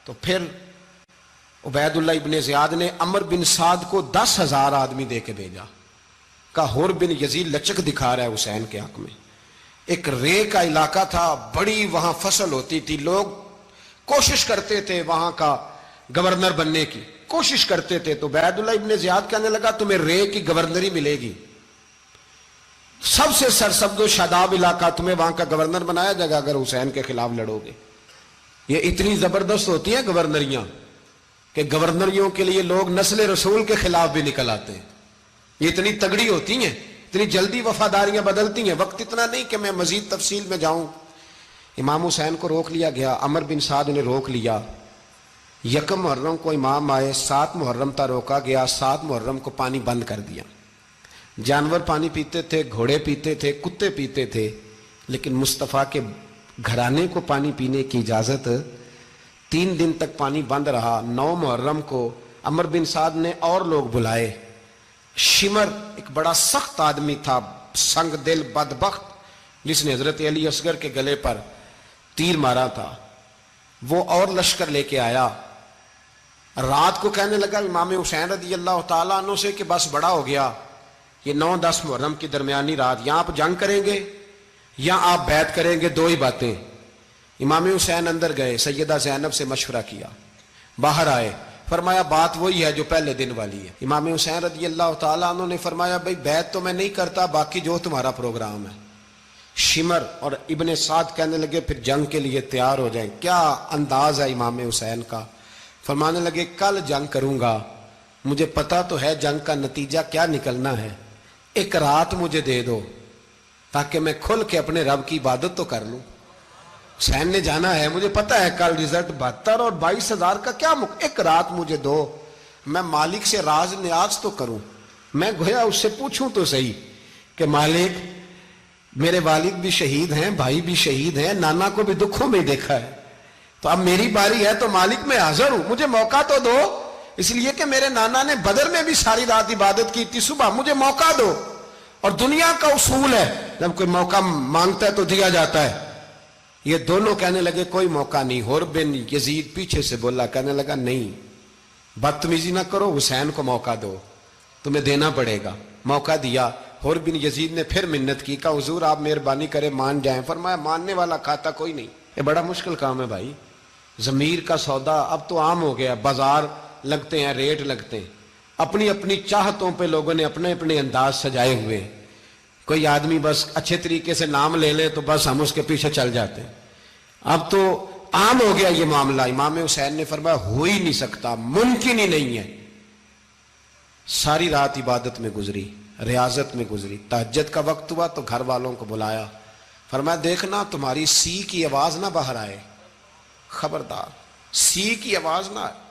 تو پھر عبید اللہ ابن زیاد نے عمر بن سعد کو 10,000 آدمی دے کے بھیجا. کہا حر بن یزید لچک دکھا رہا ہے حسین کے حق میں. ایک رے کا علاقہ تھا, بڑی وہاں فصل ہوتی تھی, لوگ کوشش کرتے تھے وہاں کا گورنر بننے کی, کوشش کرتے تھے. تو عبید اللہ ابن زیاد کہنے لگا تمہیں رے کی گورنری ملے گی, سب سے سرسبز و شاداب علاقہ, تمہیں وہاں کا گورنر بنایا جائے گا اگر حسین کے خلاف لڑو گے. یہ اتنی زبردست ہوتی ہیں گورنریاں کہ گورنریوں کے لیے لوگ نسل رسول کے خلاف بھی نکل آتے ہیں. یہ اتنی تگڑی ہوتی ہیں, اتنی جلدی وفاداریاں بدلتی ہیں. وقت اتنا نہیں کہ میں مزید تفصیل میں جاؤں. امام حسین کو روک لیا گیا, عمر بن سعد نے روک لیا. 1 محرم کو امام آئے, 7 محرم تا روکا گیا, 7 محرم کو پانی بند کر دیا. جانور پانی پیتے تھے, گھوڑے پیتے تھے, کتے پیتے تھے, لیکن مصطفیٰ کے گھرانے کو پانی پینے کی اجازت. 3 دن تک پانی بند رہا. 9 محرم کو عمر بن سعد نے اور لوگ بلائے. شمر ایک بڑا سخت آدمی تھا, سنگ دل بدبخت, جس نے حضرت علی اصغر کے گلے پر تیر مارا تھا, وہ اور لشکر لے کے آیا. رات کو کہنے لگا امام حسین رضی اللہ تعالیٰ عنہ سے کہ بس بڑا ہو گیا, یہ 9-10 محرم کی درمیانی رات, یہاں آپ جنگ کریں گے یا آپ بیعت کریں گے, 2 ہی باتیں. امام حسین اندر گئے, سیدہ زینب سے مشورہ کیا, باہر آئے, فرمایا بات وہی ہے جو پہلے دن والی ہے. امام حسین رضی اللہ تعالیٰ عنہ نے فرمایا بھئی بیعت تو میں نہیں کرتا, باقی جو تمہارا پروگرام ہے. شمر اور ابن سعد کہنے لگے پھر جنگ کے لیے تیار ہو جائیں. کیا انداز ہے امام حسین کا. فرمانے لگے کل جنگ کروں گا, مجھے پتا تو ہے جنگ کا نتیجہ کیا نکلنا ہے, 1 رات مجھے دے دو تاکہ میں کھل کے اپنے رب کی عبادت تو کر لوں. حسین نے جانا ہے, مجھے پتا ہے کل رزلٹ 72 اور 22,000 کا کیا 1 رات مجھے دو, میں مالک سے راز نیاز تو کروں. میں گویا اس سے پوچھوں تو صحیح کہ مالک میرے والد بھی شہید ہیں, بھائی بھی شہید ہیں, نانا کو بھی دکھوں میں دیکھا ہے, تو اب میری باری ہے تو مالک میں حاضر ہوں, مجھے موقع تو دو. اس لیے کہ میرے نانا نے بدر میں بھی ساری رات عبادت کی تھی, صبح مجھے موقع دو. اور دنیا کا اصول ہے جب کوئی موقع مانگتا ہے تو دیا جاتا ہے. یہ دونوں کہنے لگے کوئی موقع نہیں. حر بن یزید پیچھے سے بولا, کہنے لگا نہیں بدتمیزی نہ کرو, حسین کو موقع دو, تمہیں دینا پڑے گا. موقع دیا. حر بن یزید نے پھر منت کی, کہا حضور آپ مہربانی کریں مان جائیں. فرمایا ماننے والا کھاتا کوئی نہیں. یہ بڑا مشکل کام ہے بھائی. ضمیر کا سودا اب تو عام ہو گیا, بازار لگتے ہیں, ریٹ لگتے ہیں, اپنی اپنی چاہتوں پہ لوگوں نے اپنے اپنے انداز سجائے ہوئے. کوئی آدمی بس اچھے طریقے سے نام لے لے تو بس ہم اس کے پیچھے چل جاتے ہیں. اب تو عام ہو گیا یہ معاملہ. امام حسین نے فرمایا ہو ہی نہیں سکتا, ممکن ہی نہیں ہے. ساری رات عبادت میں گزری, ریاضت میں گزری. تہجد کا وقت ہوا تو گھر والوں کو بلایا, فرمایا دیکھنا تمہاری سی کی آواز نہ باہر آئے, خبردار سی کی آواز نہ آئے.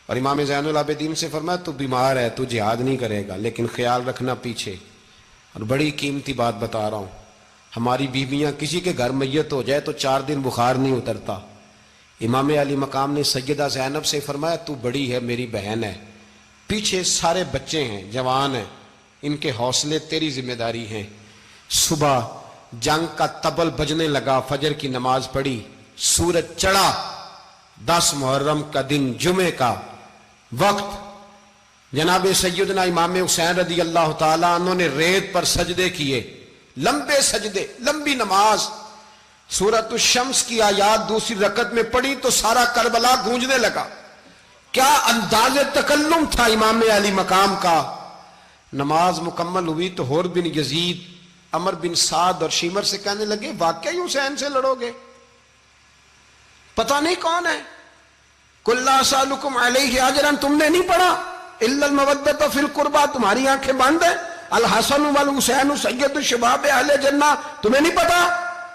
اور امام زین العابدین سے فرمایا تو بیمار ہے, تو جہاد نہیں کرے گا, لیکن خیال رکھنا پیچھے. اور بڑی قیمتی بات بتا رہا ہوں, ہماری بیویاں کسی کے گھر میت ہو جائے تو 4 دن بخار نہیں اترتا, امام علی مقام نے سیدہ زینب سے فرمایا تو بڑی ہے، میری بہن ہے، پیچھے سارے بچے ہیں، جوان ہیں، ان کے حوصلے تیری ذمہ داری ہیں۔ صبح جنگ کا طبل بجنے لگا، فجر کی نماز پڑھی، سورج چڑھا، 10 محرم کا دن، جمعے کا وقت، جناب سیدنا امام حسین رضی اللہ تعالیٰ عنہ نے ریت پر سجدے کیے، لمبے سجدے، لمبی نماز، سورۃ الشمس کی آیات دوسری رکعت میں پڑھی تو سارا کربلا گونجنے لگا۔ کیا انداز تکلم تھا امام علی مقام کا۔ نماز مکمل ہوئی تو حور بن یزید، عمر بن سعد اور شیمر سے کہنے لگے واقعی حسین سے لڑو گے؟ پتہ نہیں کون ہے۔ قُلْ لَا أَسْأَلُكُمْ عَلَيْهِ أَجْرًا، تم نے نہیں پڑھا إِلَّا الْمَوَدَّةَ فِي الْقُرْبَى، تمہاری آنکھیں بند ہیں، الحسن والحسین سید الشباب اہل جنہ، تمہیں نہیں پتا؟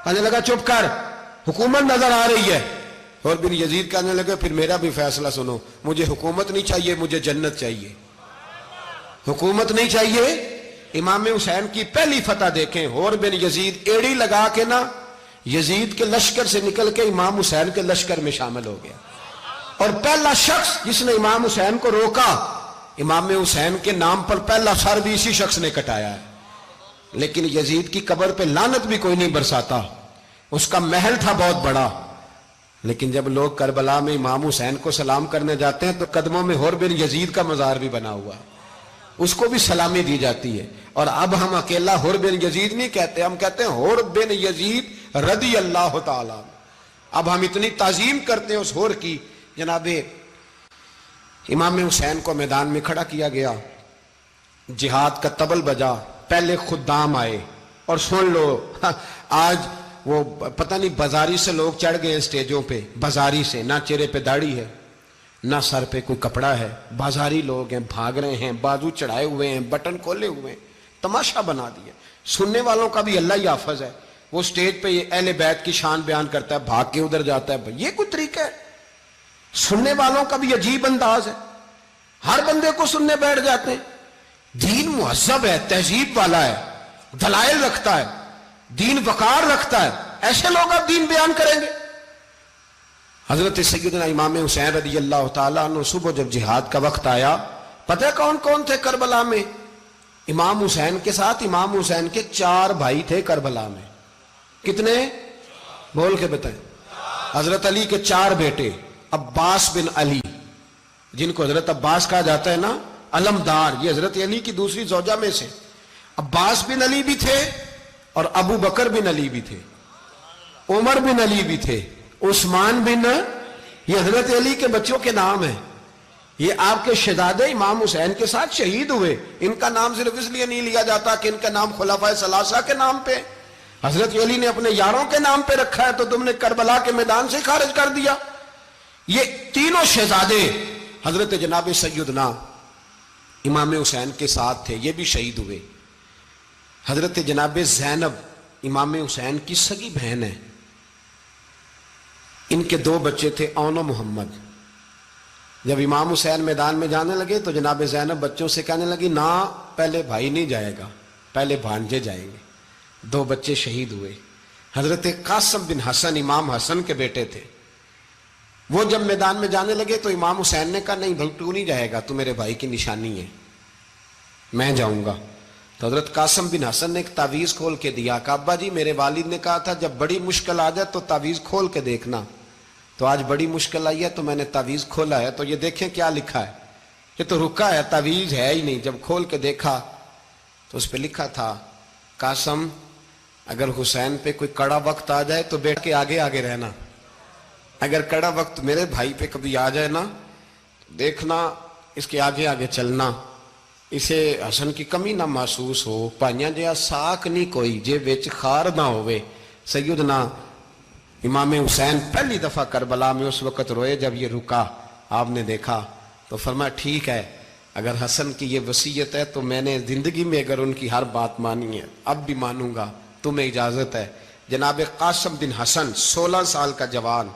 کہنے لگا چپ کر، حکومت نظر آ رہی ہے۔ اور بن یزید کہنے لگے پھر میرا بھی فیصلہ سنو، مجھے حکومت نہیں چاہیے، مجھے جنت چاہیے۔ حکومت نہیں چاہیے۔ امام حسین کی پہلی فتح دیکھیں، اور بن یزید ایڑی لگا کے نا یزید کے لشکر سے نکل کے امام حسین کے لشکر میں شامل ہو گیا، اور پہلا شخص جس نے امام حسین کو روکا، امام حسین کے نام پر پہلا سر بھی اسی شخص نے کٹایا ہے۔ لیکن یزید کی قبر پہ لعنت بھی کوئی نہیں برساتا، اس کا محل تھا بہت بڑا، لیکن جب لوگ کربلا میں امام حسین کو سلام کرنے جاتے ہیں تو قدموں میں حور بن یزید کا مزار بھی بنا ہوا ہے، اس کو بھی سلامی دی جاتی ہے۔ اور اب ہم اکیلا حور بن یزید نہیں کہتے، ہم کہتے ہیں حور بن یزید رضی اللہ تعالیٰ۔ اب ہم اتنی تعظیم کرتے ہیں اس حور کی۔ جناب امام حسین کو میدان میں کھڑا کیا گیا، جہاد کا طبل بجا، پہلے خدام آئے، اور سن لو آج وہ پتہ نہیں بازاری سے لوگ چڑھ گئے اسٹیجوں پہ، بازاری سے، نہ چہرے پہ داڑھی ہے نہ سر پہ کوئی کپڑا ہے، بازاری لوگ ہیں، بھاگ رہے ہیں، بازو چڑھائے ہوئے ہیں، بٹن کھولے ہوئے ہیں، تماشا بنا دیا۔ سننے والوں کا بھی اللہ ہی حافظ ہے، وہ سٹیج پہ یہ اہل بیت کی شان بیان کرتا ہے، بھاگ کے ادھر جاتا ہے، یہ کوئی طریقہ ہے؟ سننے والوں کا بھی عجیب انداز ہے، ہر بندے کو سننے بیٹھ جاتے ہیں۔ دین مہذب ہے، تہذیب والا ہے، دلائل رکھتا ہے، دین وقار رکھتا ہے، ایسے لوگ اب دین بیان کریں گے؟ حضرت سیدنا امام حسین رضی اللہ تعالیٰ عنہ صبح جب جہاد کا وقت آیا، پتہ کون کون تھے کربلا میں؟ امام حسین کے ساتھ امام حسین کے 4 بھائی تھے کربلا میں۔ کتنے؟ بول کے بتائیں۔ حضرت علی کے 4 بیٹے، عباس بن علی، جن کو حضرت عباس کہا جاتا ہے نا، علمدار، یہ حضرت علی کی دوسری زوجہ میں سے۔ عباس بن علی بھی تھے، اور ابو بکر بن علی بھی تھے، عمر بن علی بھی تھے، عثمان بن، یہ حضرت علی کے بچوں کے نام ہیں۔ یہ آپ کے شہزادے امام حسین کے ساتھ شہید ہوئے، ان کا نام صرف اس لیے نہیں لیا جاتا کہ ان کا نام خلفائے ثلاثہ کے نام پہ، حضرت علی نے اپنے یاروں کے نام پہ رکھا ہے، تو تم نے کربلا کے میدان سے خارج کر دیا۔ یہ تینوں شہزادے حضرت جناب سیدنا امام حسین کے ساتھ تھے، یہ بھی شہید ہوئے۔ حضرت جناب زینب امام حسین کی سگی بہن ہے، ان کے 2 بچے تھے، اون و محمد۔ جب امام حسین میدان میں جانے لگے تو جناب زینب بچوں سے کہنے لگی نہ، پہلے بھائی نہیں جائے گا، پہلے بھانجے جائیں گے۔ 2 بچے شہید ہوئے۔ حضرت قاسم بن حسن امام حسن کے بیٹے تھے، وہ جب میدان میں جانے لگے تو امام حسین نے کہا نہیں بھائی تو نہیں جائے گا، تو میرے بھائی کی نشانی ہے، میں جاؤں گا۔ تو حضرت قاسم بن حسن نے ایک تعویذ کھول کے دیا کہ ابا جی میرے والد نے کہا تھا جب بڑی مشکل آ جائے تو تعویذ کھول کے دیکھنا، تو آج بڑی مشکل آئی ہے تو میں نے تعویذ کھولا ہے، تو یہ دیکھیں کیا لکھا ہے، یہ تو رکا ہے، تعویذ ہے ہی نہیں۔ جب کھول کے دیکھا تو اس پہ لکھا تھا قاسم اگر حسین پہ کوئی کڑا وقت آ جائے تو بیٹھ کے آگے آگے رہنا، اگر کڑا وقت میرے بھائی پہ کبھی آ جائے نا دیکھنا اس کے آگے آگے چلنا، اسے حسن کی کمی نہ محسوس ہو، پائیاں جہاں ساک نہیں کوئی جے وچ خار نہ ہوئے۔ سیدنا امام حسین پہلی دفعہ کربلا میں اس وقت روئے جب یہ رکا، آپ نے دیکھا تو فرمایا ٹھیک ہے، اگر حسن کی یہ وصیت ہے تو میں نے زندگی میں اگر ان کی ہر بات مانی ہے اب بھی مانوں گا، تمہیں اجازت ہے۔ جناب قاسم بن حسن 16 سال کا جوان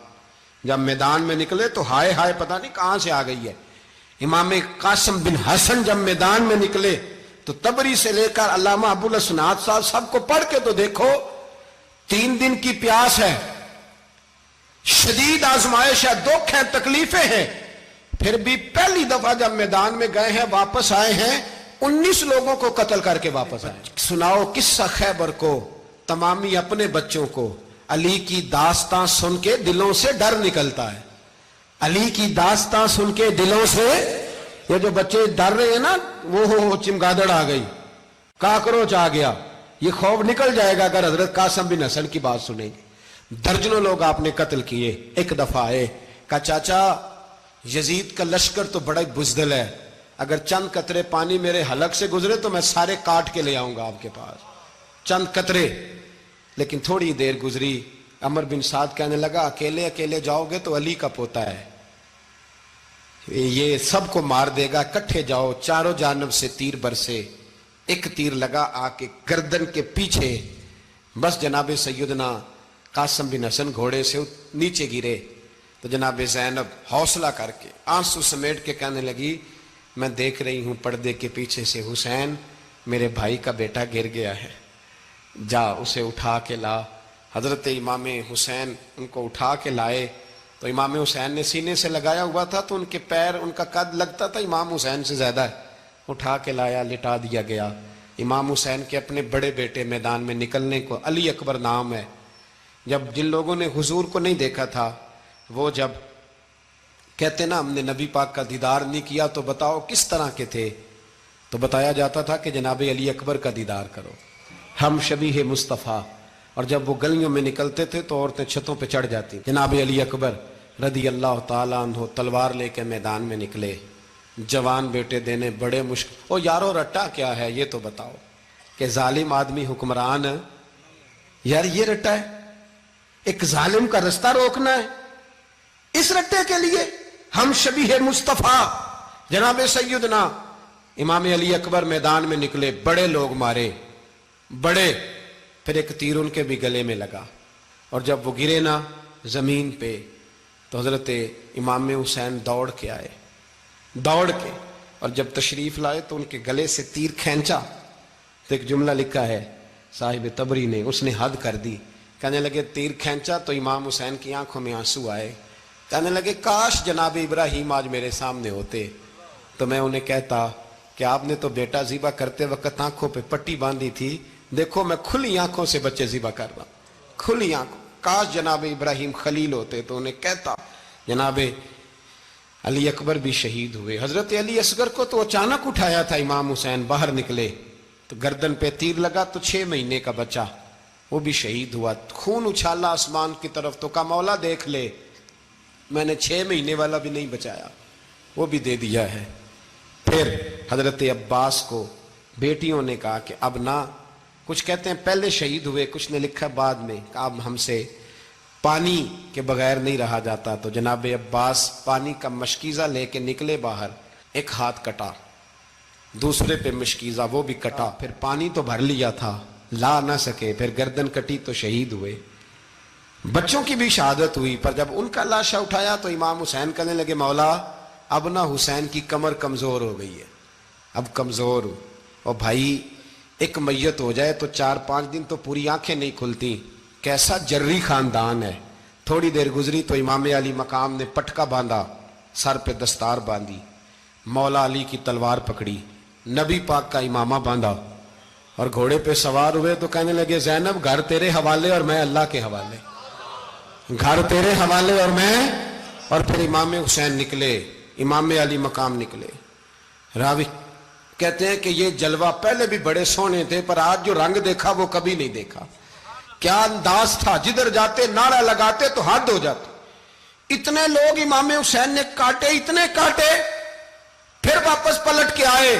جب میدان میں نکلے تو ہائے ہائے پتہ نہیں کہاں سے آ گئی ہے۔ امام قاسم بن حسن جب میدان میں نکلے تو تبری سے لے کر علامہ ابو الاسناد صاحب سب کو پڑھ کے تو دیکھو، 3 دن کی پیاس ہے، شدید آزمائش ہے، دکھ ہے، تکلیفیں ہیں، پھر بھی پہلی دفعہ جب میدان میں گئے ہیں واپس آئے ہیں 19 لوگوں کو قتل کر کے واپس آئے. سناؤ قصہ خیبر کو تمامی اپنے بچوں کو. علی کی داستان سن کے دلوں سے ڈر نکلتا ہے. علی کی داستان سن کے دلوں سے یہ جو بچے ڈر رہے ہیں نا، وہ چمگادڑ آ گئی، کاکروچ آ گیا، یہ خوف نکل جائے گا اگر حضرت قاسم بن حسن کی بات سنیں گے. درجنوں لوگ آپ نے قتل کیے. ایک دفعہ آئے، کہا چاچا یزید کا لشکر تو بڑا بزدل ہے، اگر چند قطرے پانی میرے حلق سے گزرے تو میں سارے کاٹ کے لے آؤں گا آپ کے پاس، چند قطرے. لیکن تھوڑی دیر گزری، عمر بن سعد کہنے لگا اکیلے اکیلے جاؤ گے تو علی کا پوتا ہے، یہ سب کو مار دے گا، کٹھے جاؤ. چاروں جانب سے تیر برسے، ایک تیر لگا آ کے گردن کے پیچھے، بس جناب سیدنا قاسم بن حسن گھوڑے سے نیچے گرے. تو جناب زینب حوصلہ کر کے آنسو سمیٹ کے کہنے لگی میں دیکھ رہی ہوں پردے کے پیچھے سے حسین میرے بھائی کا بیٹا گر گیا ہے، جا اسے اٹھا کے لا. حضرت امام حسین ان کو اٹھا کے لائے تو امام حسین نے سینے سے لگایا ہوا تھا تو ان کے پیر، ان کا قد لگتا تھا امام حسین سے زیادہ ہے. اٹھا کے لایا، لٹا دیا گیا. امام حسین کے اپنے بڑے بیٹے میدان میں نکلنے کو، علی اکبر نام ہے، جب جن لوگوں نے حضور کو نہیں دیکھا تھا وہ جب کہتے نا ہم نے نبی پاک کا دیدار نہیں کیا تو بتاؤ کس طرح کے تھے، تو بتایا جاتا تھا کہ جناب علی اکبر کا دیدار کرو، ہم شبیہ مصطفیٰ. اور جب وہ گلیوں میں نکلتے تھے تو عورتیں چھتوں پہ چڑھ جاتی. جناب علی اکبر رضی اللہ تعالیٰ عنہ تلوار لے کے میدان میں نکلے، جوان بیٹے دینے بڑے مشکل. او یارو رٹا کیا ہے یہ تو بتاؤ، کہ ظالم آدمی حکمران، یار یہ رٹا ہے، ایک ظالم کا رستہ روکنا ہے، اس رٹے کے لیے ہم شبیہ مصطفیٰ. جناب سیدنا امام علی اکبر میدان میں نکلے، بڑے لوگ مارے، بڑے. پھر ایک تیر ان کے بھی گلے میں لگا، اور جب وہ گرے نا زمین پہ تو حضرت امام حسین دوڑ کے آئے، دوڑ کے، اور جب تشریف لائے تو ان کے گلے سے تیر کھینچا تو ایک جملہ لکھا ہے صاحب تبری نے، اس نے حد کر دی. کہنے لگے تیر کھینچا تو امام حسین کی آنکھوں میں آنسو آئے. کہنے لگے کاش جناب ابراہیم آج میرے سامنے ہوتے تو میں انہیں کہتا کہ آپ نے تو بیٹا ذبح کرتے وقت آنکھوں پہ پٹی باندھی تھی، دیکھو میں کھلی آنکھوں سے بچے ذبح کر رہا ہوں، کھلی آنکھوں. کاش جناب ابراہیم خلیل ہوتے تو انہیں کہتا. جناب علی اکبر بھی شہید ہوئے. حضرت علی اصغر کو تو اچانک اٹھایا تھا امام حسین، باہر نکلے تو گردن پہ تیر لگا تو 6 مہینے کا بچہ وہ بھی شہید ہوا. خون اچھالا آسمان کی طرف تو کہا مولا دیکھ لے، میں نے 6 مہینے والا بھی نہیں بچایا، وہ بھی دے دیا ہے. پھر حضرت عباس کو بیٹیوں نے کہا کہ اب نہ، کچھ کہتے ہیں پہلے شہید ہوئے، کچھ نے لکھا بعد میں، کہ اب ہم سے پانی کے بغیر نہیں رہا جاتا. تو جناب عباس پانی کا مشکیزہ لے کے نکلے باہر، ایک ہاتھ کٹا، دوسرے پہ مشکیزہ وہ بھی کٹا. پھر پانی تو بھر لیا تھا، لا نہ سکے، پھر گردن کٹی تو شہید ہوئے. بچوں کی بھی شہادت ہوئی. پر جب ان کا لاشا اٹھایا تو امام حسین کہنے لگے مولا اب نہ حسین کی کمر کمزور ہو گئی ہے، اب کمزور ہو. اور بھائی ایک میت ہو جائے تو 4-5 دن تو پوری آنکھیں نہیں کھلتی، کیسا جری خاندان ہے. تھوڑی دیر گزری تو امام علی مقام نے پٹکا باندھا، سر پہ دستار باندھی، مولا علی کی تلوار پکڑی، نبی پاک کا امامہ باندھا اور گھوڑے پہ سوار ہوئے. تو کہنے لگے زینب گھر تیرے حوالے اور میں اللہ کے حوالے، گھر تیرے حوالے اور میں. اور پھر امام حسین نکلے، امام علی مقام نکلے. راوی کہتے ہیں کہ یہ جلوہ پہلے بھی بڑے سونے تھے پر آج جو رنگ دیکھا وہ کبھی نہیں دیکھا. کیا انداز تھا، جدھر جاتے نعرہ لگاتے تو حد ہو جاتے. اتنے لوگ امام حسین نے کاٹے، اتنے کاٹے، پھر واپس پلٹ کے آئے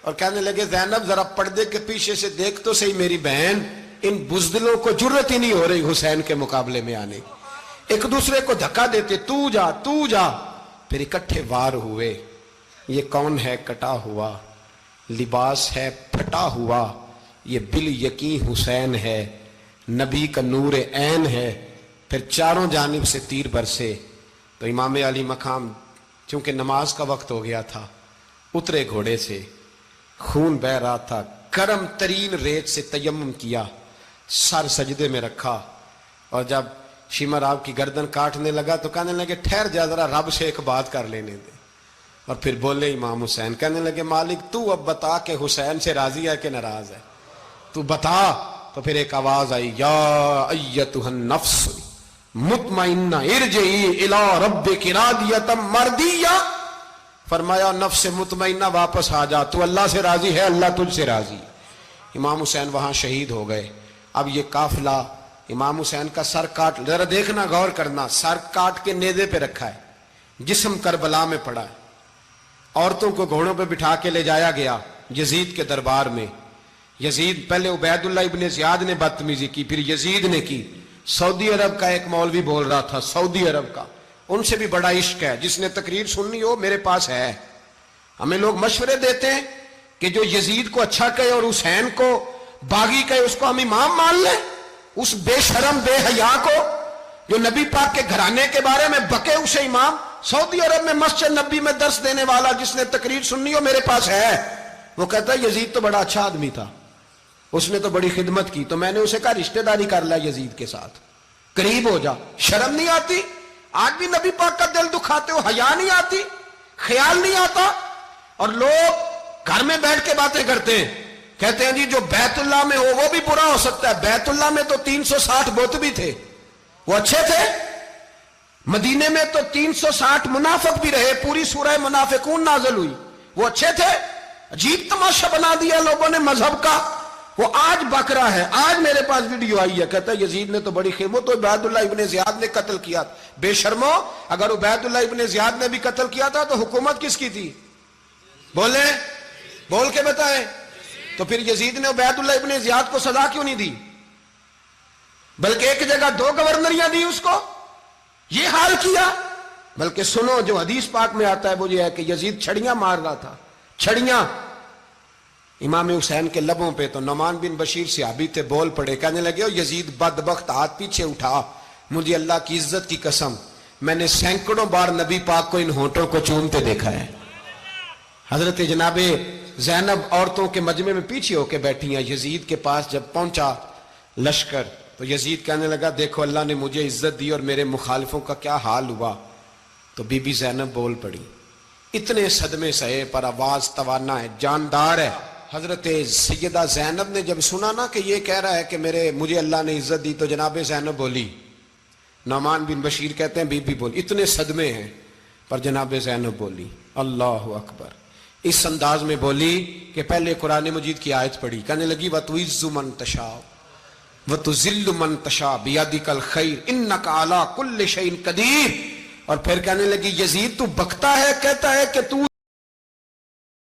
اور کہنے لگے زینب ذرا پردے کے پیچھے سے دیکھ تو صحیح میری بہن، ان بزدلوں کو جرت ہی نہیں ہو رہی حسین کے مقابلے میں آنے. ایک دوسرے کو دھکا دیتے، تو جا تو جا. پھر اکٹھے وار ہوئے. یہ کون ہے کٹا ہوا، لباس ہے پھٹا ہوا، یہ بال یقین حسین ہے، نبی کا نور عین ہے. پھر چاروں جانب سے تیر برسے. تو امام علی مقام چونکہ نماز کا وقت ہو گیا تھا، اترے گھوڑے سے، خون بہ رہا تھا، گرم ترین ریت سے تیمم کیا، سر سجدے میں رکھا اور جب شمر آپ کی گردن کاٹنے لگا تو کہنے لگے ٹھہر جا ذرا رب سے ایک بات کر لینے دے. اور پھر بولے امام حسین, کہنے لگے مالک تو اب بتا کہ حسین سے راضی ہے کہ ناراض ہے, تو بتا. تو پھر ایک آواز آئی, یا ایتھا النفس مطمئنہ ارجعی الی ربک راضیۃ مرضیہ. فرمایا نفس مطمئنہ واپس آ جا, تو اللہ سے راضی ہے, اللہ تجھ سے راضی. امام حسین وہاں شہید ہو گئے. اب یہ قافلہ امام حسین کا سر کاٹ, ذرا دیکھنا غور کرنا, سر کاٹ کے نیزے پہ رکھا ہے, جسم کربلا میں پڑا ہے. عورتوں کو گھوڑوں پہ بٹھا کے لے جایا گیا یزید کے دربار میں. یزید, پہلے عبید اللہ ابن زیاد نے بدتمیزی کی, پھر یزید نے کی. سعودی عرب کا ایک مولوی بول رہا تھا, سعودی عرب کا, ان سے بھی بڑا عشق ہے, جس نے تقریر سننی ہو میرے پاس ہے. ہمیں لوگ مشورے دیتے ہیں کہ جو یزید کو اچھا کہے اور حسین کو باغی کہے اس کو ہم امام مان لیں. اس بے شرم بے حیا کو جو نبی پاک کے گھرانے کے بارے میں بکے اسے امام. سعودی عرب میں مسجد نبی میں درس دینے والا جس نے تقریر سننی ہو میرے پاس ہے. وہ کہتا ہے یزید تو بڑا اچھا آدمی تھا, اس نے تو بڑی خدمت کی, تو میں نے اسے کہا رشتہ داری کر لیا یزید کے ساتھ, قریب ہو جا. شرم نہیں آتی؟ آج بھی نبی پاک کا دل دکھاتے ہو, حیا نہیں آتی, خیال نہیں آتا. اور لوگ گھر میں بیٹھ کے باتیں کرتے ہیں, کہتے ہیں جی جو بیت اللہ میں ہو وہ بھی برا ہو سکتا ہے. بیت اللہ میں تو 360 بت بھی تھے, وہ اچھے تھے. مدینے میں تو 360 منافق بھی رہے, پوری سورہ منافقون نازل ہوئی, وہ اچھے تھے. عجیب تماشا بنا دیا لوگوں نے مذہب کا. وہ آج بک رہا ہے, آج میرے پاس ویڈیو آئی ہے, کہتا ہے یزید نے تو بڑی خدمت, تو عبید اللہ ابن زیاد نے قتل کیا. بے شرمو, اگر عبید اللہ ابن زیاد نے بھی قتل کیا تھا تو حکومت کس کی تھی؟ بولے, بول کے بتائیں. تو پھر یزید نے عبید اللہ ابن زیاد کو سزا کیوں نہیں دی, بلکہ ایک جگہ 2 گورنریاں دی اس کو, یہ حال کیا. بلکہ سنو جو حدیث پاک میں آتا ہے وہ یہ ہے کہ یزید چھڑیاں مار رہا تھا, چھڑیاں امام حسین کے لبوں پہ. تو نعمان بن بشیر صحابی تھے, بول پڑے, کہنے لگے او یزید بدبخت, ہاتھ پیچھے اٹھا, مجھے اللہ کی عزت کی قسم میں نے سینکڑوں بار نبی پاک کو ان ہونٹوں کو چومتے دیکھا ہے. حضرت جناب زینب عورتوں کے مجمع میں پیچھے ہو کے بیٹھی ہیں. یزید کے پاس جب پہنچا لشکر تو یزید کہنے لگا دیکھو اللہ نے مجھے عزت دی اور میرے مخالفوں کا کیا حال ہوا. تو بی بی زینب بول پڑی, اتنے صدمے سہے پر آواز توانا ہے, جاندار ہے. حضرت سیدہ زینب نے جب سنا نا کہ یہ کہہ رہا ہے کہ مجھے اللہ نے عزت دی, تو جناب زینب بولی. نعمان بن بشیر کہتے ہیں بی بی بولی, اتنے صدمے ہیں پر جناب زینب بولی اللہ اکبر. اس انداز میں بولی کہ پہلے قرآن مجید کی آیت پڑھی, کہنے لگی وَتُعِزُّ مَن تَشَاءُ وَتُذِلُّ مَن تَشَاءُ بِيَدِكَ الْخَيْرُ إِنَّكَ عَلَىٰ كُلِّ شَيْءٍ قَدِيرٌ. اور پھر کہنے لگی یزید تو بکتا ہے, کہتا ہے کہ تو